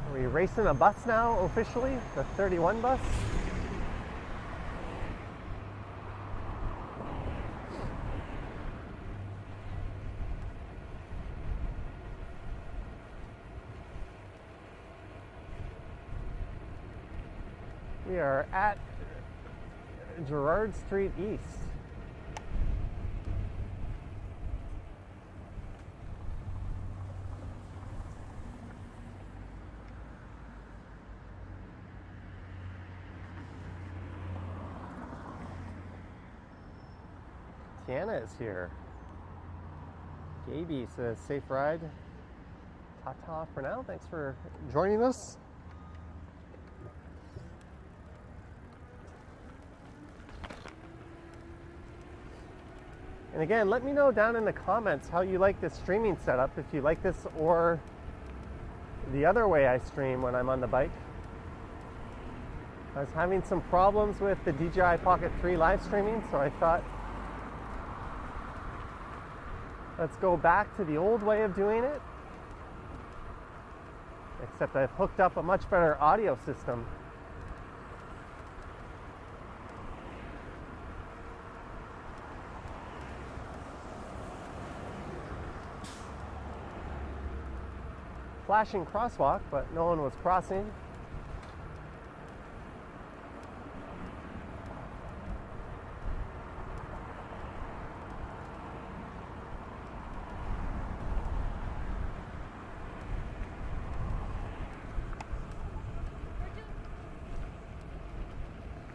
Are we racing a bus now officially? The 31 bus? We are at Gerrard Street East. Tiana is here. Gaby says safe ride. Ta-ta for now. Thanks for joining us. And again, let me know down in the comments how you like this streaming setup, if you like this or the other way I stream when I'm on the bike. I was having some problems with the DJI Pocket 3 live streaming, so I thought let's go back to the old way of doing it. Except I've hooked up a much better audio system. Flashing crosswalk, but no one was crossing.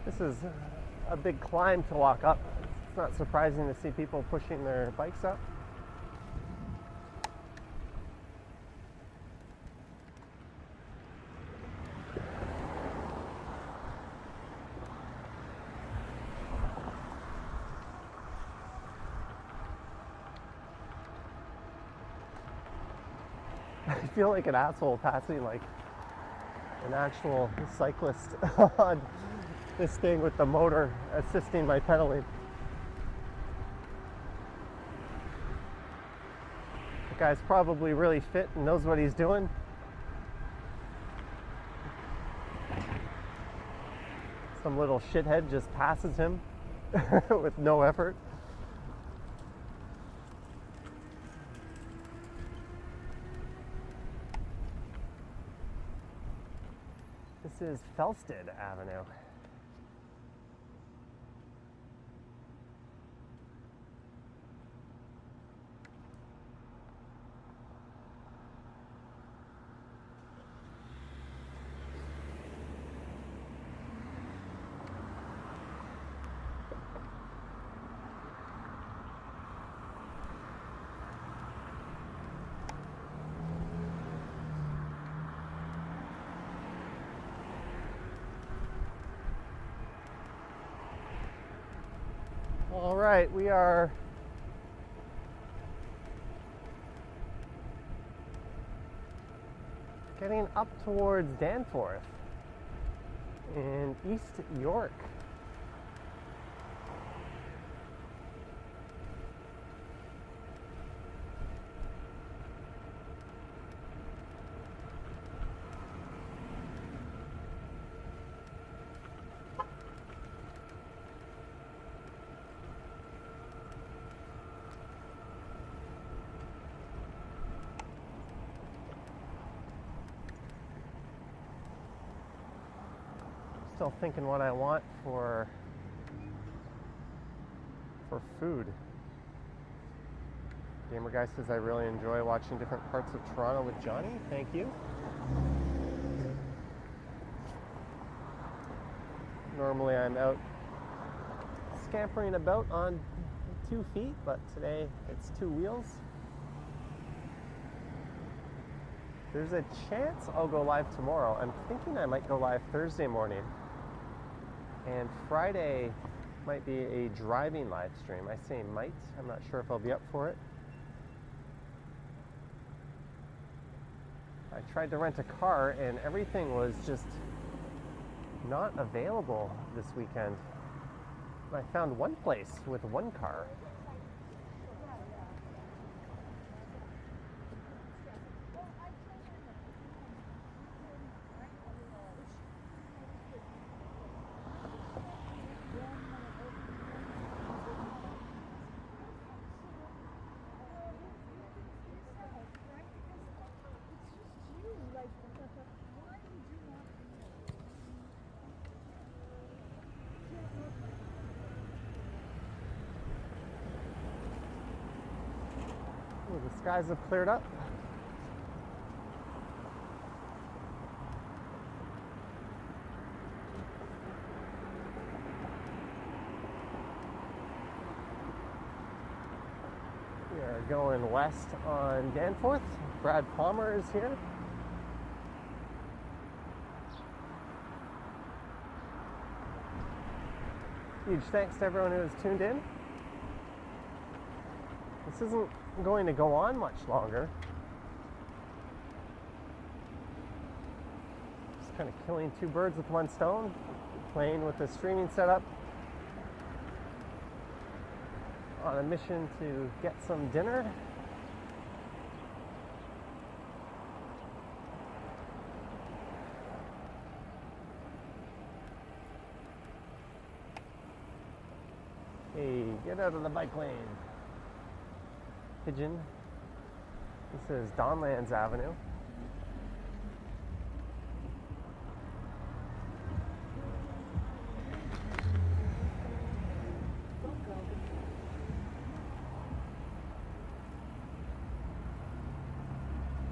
This is a big climb to walk up. It's not surprising to see people pushing their bikes up. I feel like an asshole passing like an actual cyclist on this thing with the motor assisting my pedaling. The guy's probably really fit and knows what he's doing. Some little shithead just passes him with no effort. This is Felsted Avenue. All right, we are getting up towards Danforth in East York. Still thinking what I want for food. Gamer Guy says I really enjoy watching different parts of Toronto with Johnny. Thank you. Normally I'm out scampering about on 2 feet, but today it's 2 wheels. There's a chance I'll go live tomorrow. I'm thinking I might go live Thursday morning. And Friday might be a driving live stream. I say might. I'm not sure if I'll be up for it. I tried to rent a car and everything was just not available this weekend. I found one place with one car. Ooh, the skies have cleared up. We are going west on Danforth. Brad Palmer is here. Huge thanks to everyone who has tuned in. This isn't going to go on much longer. Just kind of killing 2 birds with 1 stone, playing with the streaming setup, on a mission to get some dinner. Hey, get out of the bike lane. Pigeon. This is Donlands Avenue.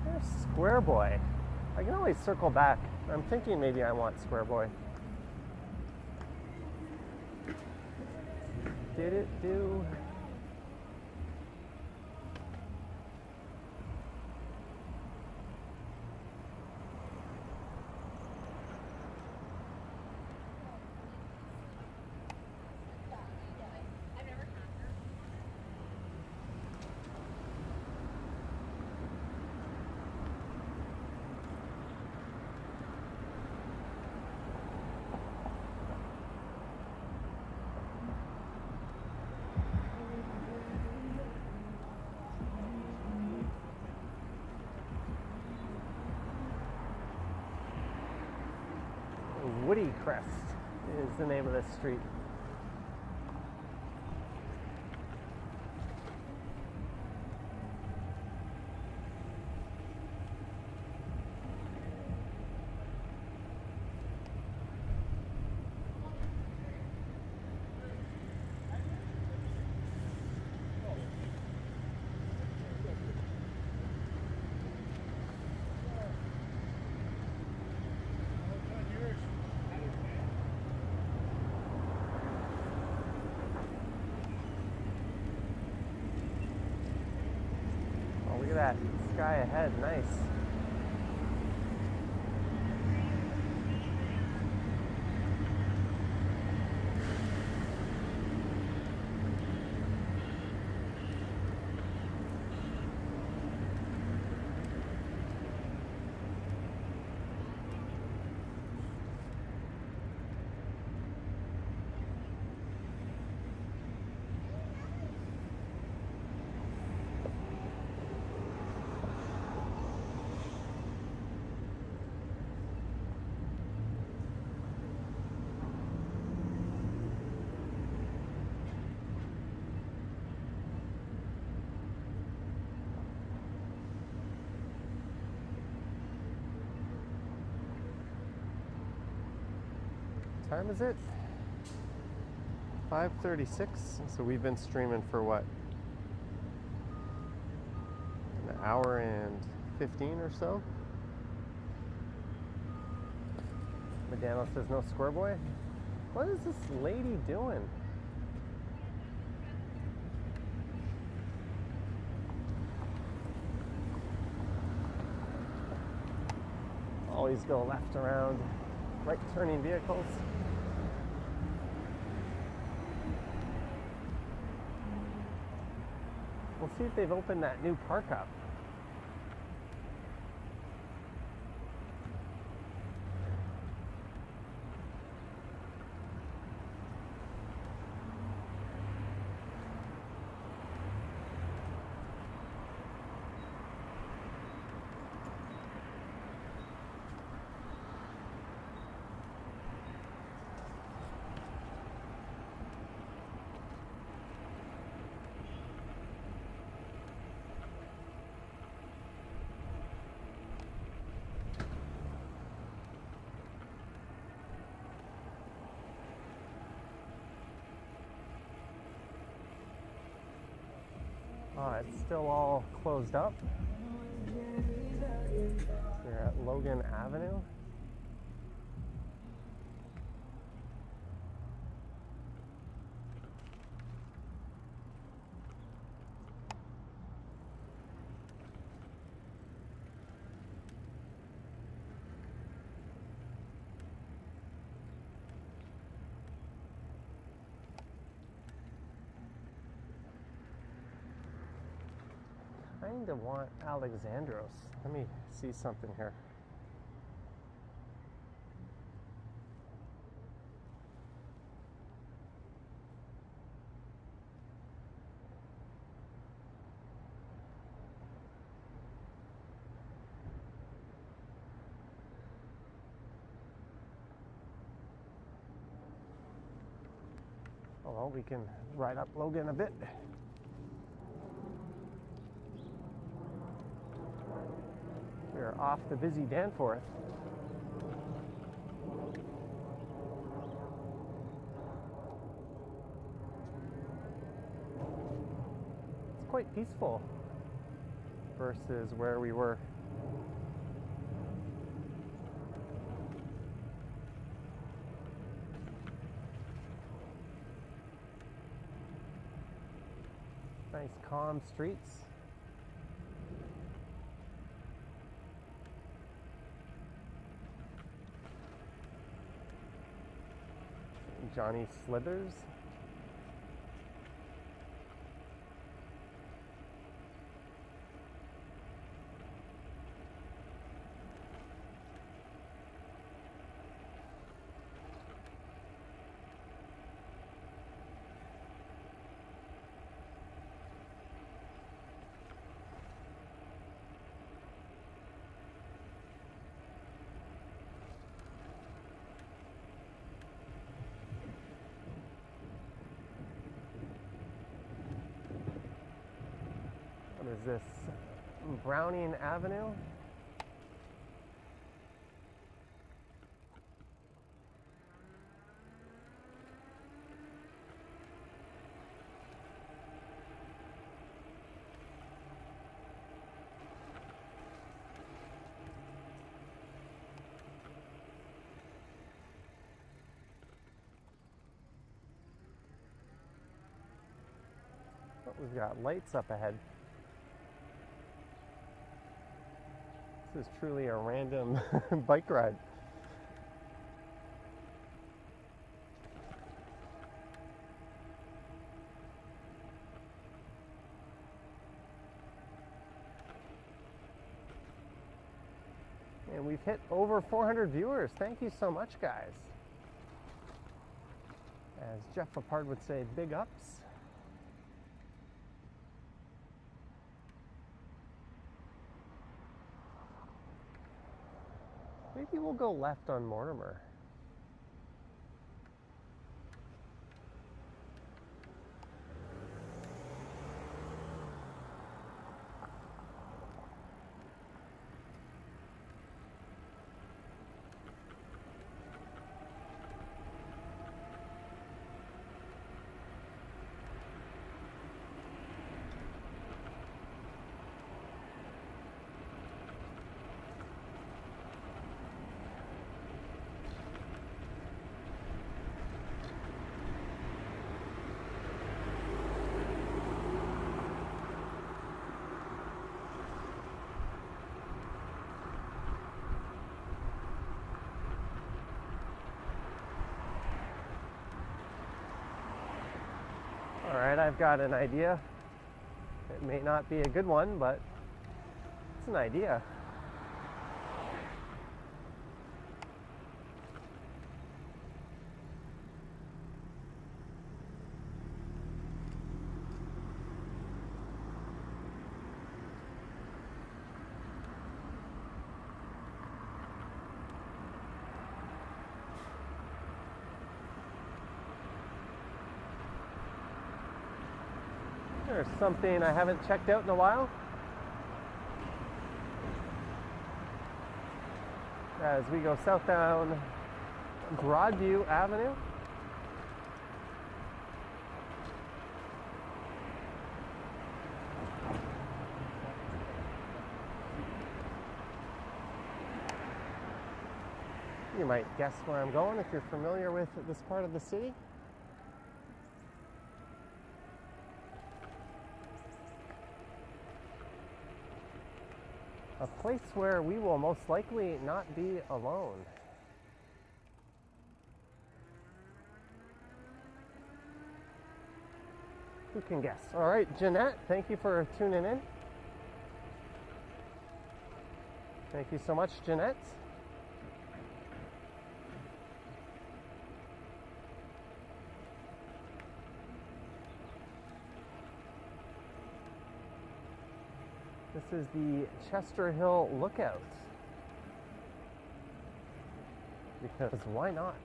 There's Square Boy. I can always circle back. I'm thinking maybe I want Square Boy. Did it do? Woody Crest is the name of this street. Look at that sky ahead, nice. time is it? 5:36. So we've been streaming for what? An hour and 15 or so. Medano says no square boy. What is this lady doing? Always go left around right turning vehicles. We'll see if they've opened that new park up. It's still all closed up. We're at Logan Avenue. I kind of want Alexandros. Let me see something here. Oh, well, we can ride up Logan a bit. We're off the busy Danforth. It's quite peaceful versus where we were. Nice calm streets. Johnny Slithers. What is this? Browning Avenue? Oh, we've got lights up ahead. This is truly a random bike ride. And we've hit over 400 viewers. Thank you so much, guys. As Jeff Lepard would say, big ups. Maybe we'll go left on Mortimer. I've got an idea. It may not be a good one, but it's an idea. There's something I haven't checked out in a while. As we go south down Broadview Avenue. You might guess where I'm going if you're familiar with this part of the city. A place where we will most likely not be alone. Who can guess? All right, Jeanette, thank you for tuning in. Thank you so much, Jeanette. This is the Chester Hill Lookout. Because why not?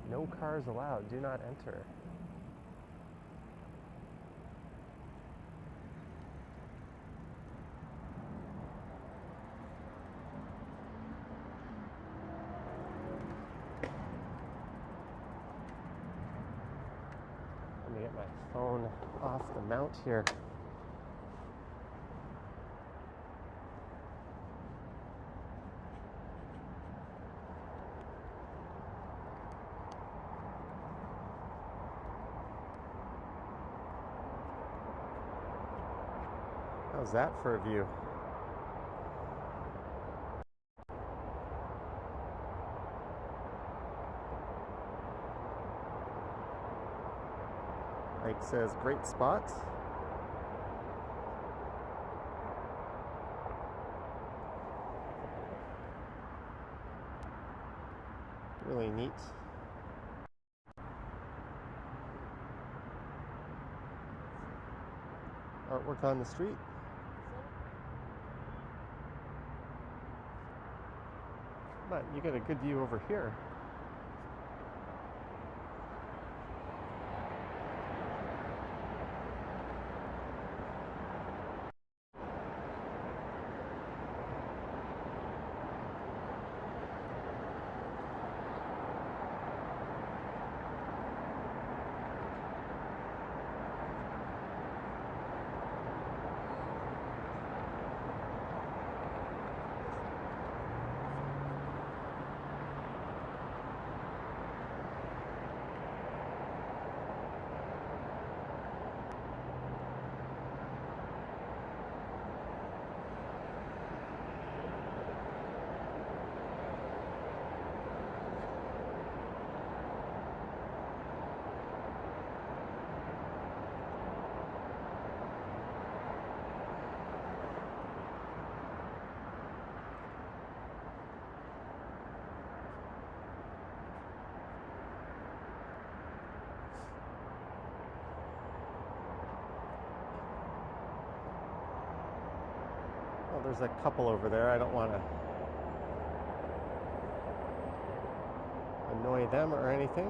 No cars allowed, do not enter. Let me get my phone off the mount here. How's that for a view? Mike says, great spot. Really neat. Artwork on the street. But you get a good view over here. Well, there's a couple over there. I don't want to annoy them or anything.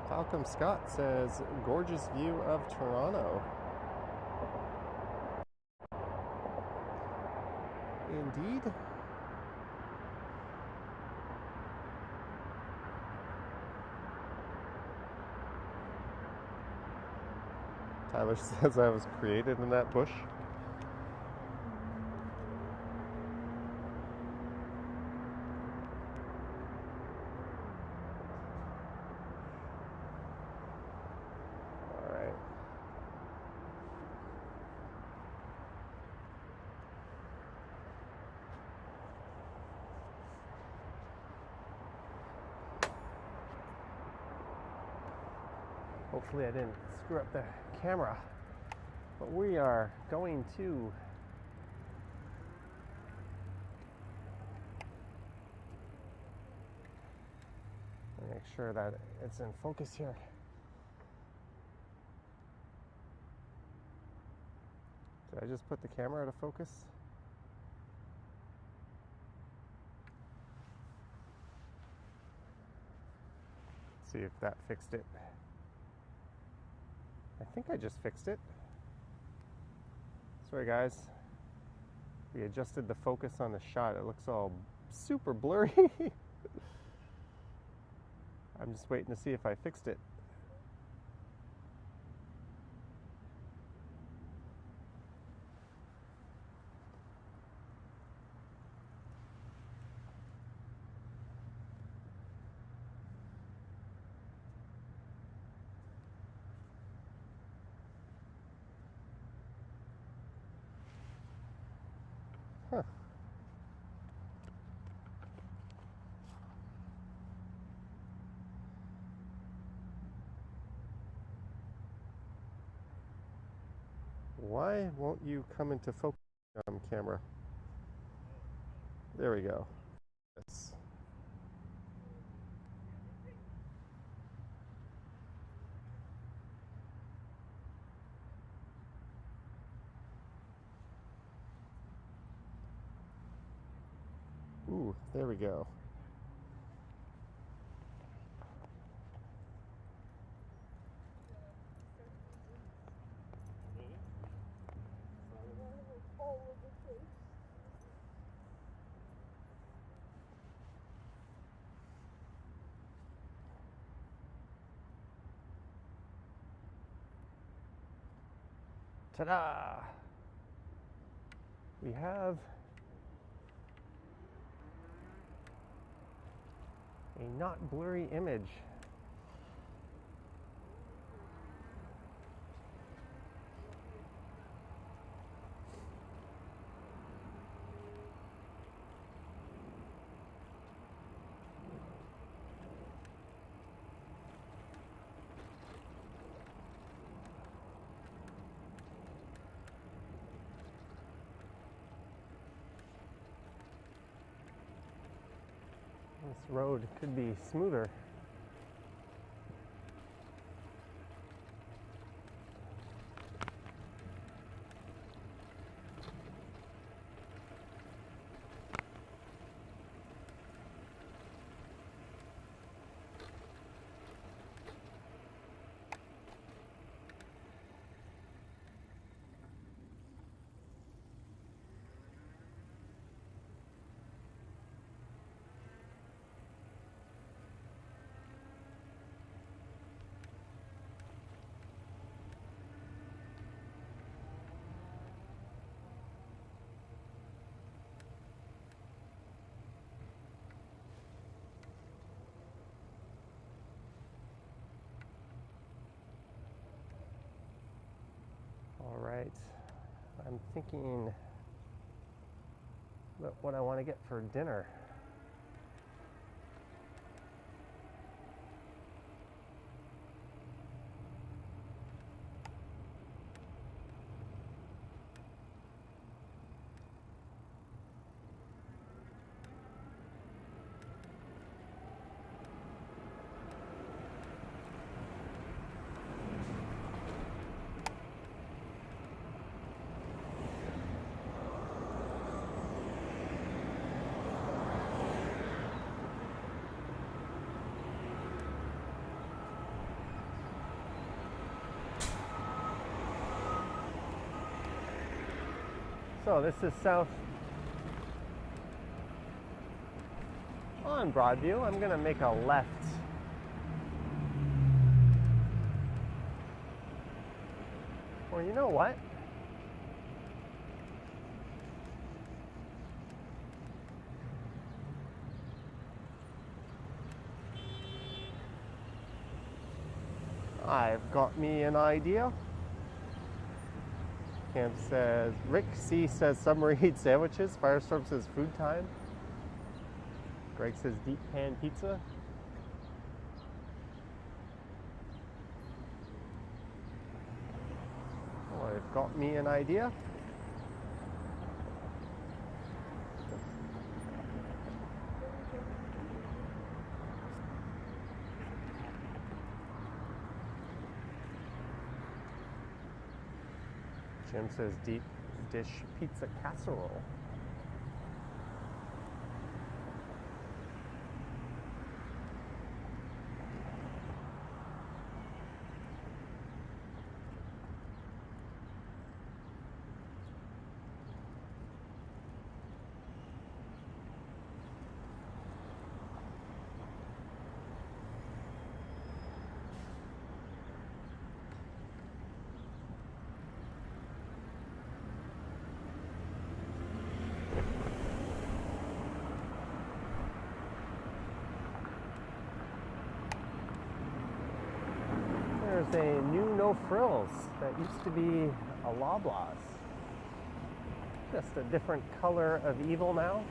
Malcolm Scott says, gorgeous view of Toronto. Indeed. Tyler says I was created in that bush. All right. Hopefully I didn't screw up the camera. But we are going to make sure that it's in focus here. Did I just put the camera out of focus? Let's see if that fixed it. I think I just fixed it. Sorry guys. We adjusted the focus on the shot. It looks all super blurry. I'm just waiting to see if I fixed it. Huh. Why won't you come into focus, camera? There we go. Yes. Ooh, there we go. Ta-da! We have a not blurry image. This road could be smoother. All right, I'm thinking about what I want to get for dinner. So this is south on Broadview. I'm gonna make a left. Or you know what? I've got me an idea. Cam says, Rick C says submarine sandwiches. Firestorm says food time. Greg says deep pan pizza. Oh, I've got me an idea. Jim says deep dish pizza casserole. There's a new No Frills that used to be a Loblaws. Just a different color of evil now.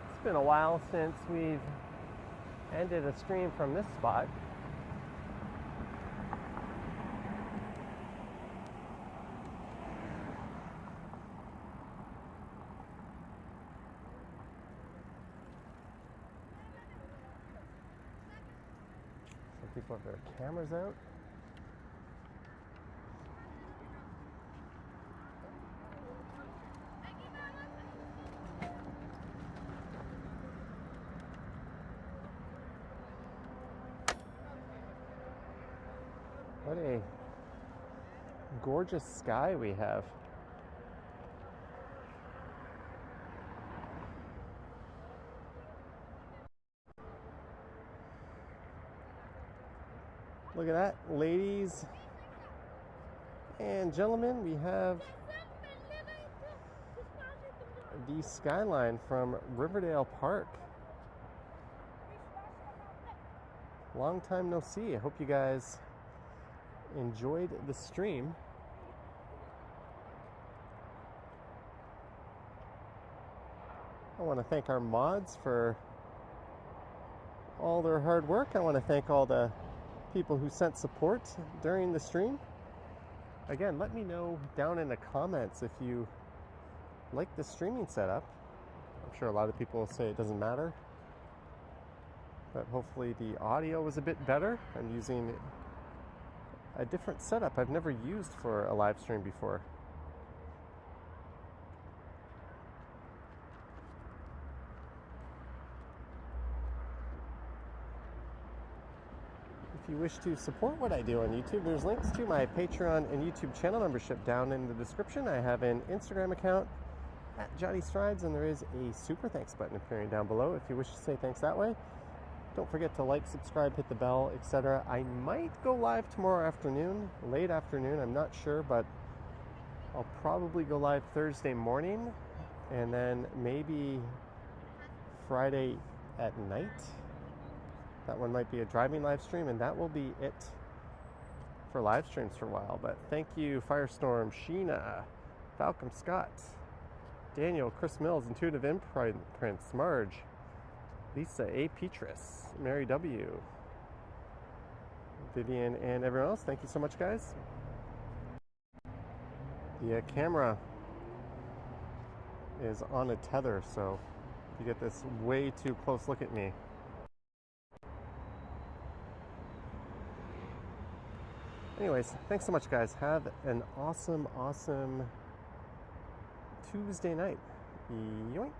It's been a while since we've ended a stream from this spot. Some people have their cameras out. What a gorgeous sky we have. Look at that, ladies and gentlemen, we have the skyline from Riverdale Park. Long time no see. I hope you guys enjoyed the stream. I want to thank our mods for all their hard work. I want to thank all the people who sent support during the stream. Again, let me know down in the comments if you like the streaming setup. I'm sure a lot of people will say it doesn't matter, but hopefully the audio was a bit better. I'm using a different setup I've never used for a live stream before. If you wish to support what I do on YouTube, there's links to my Patreon and YouTube channel membership down in the description. I have an Instagram account at Johnny Strides, and there is a super thanks button appearing down below if you wish to say thanks that way. Don't forget to like, subscribe, hit the bell, etc. I might go live tomorrow afternoon, late afternoon, I'm not sure, but I'll probably go live Thursday morning, and then maybe Friday at night. That one might be a driving live stream, and that will be it for live streams for a while. But thank you, Firestorm, Sheena, Falcom Scott, Daniel, Chris Mills, Intuitive Imprints, Marge, Lisa A. Petrus, Mary W., Vivian, and everyone else. Thank you so much, guys. The camera is on a tether, so you get this way too close look at me. Anyways, thanks so much, guys. Have an awesome, awesome Tuesday night. Yoink.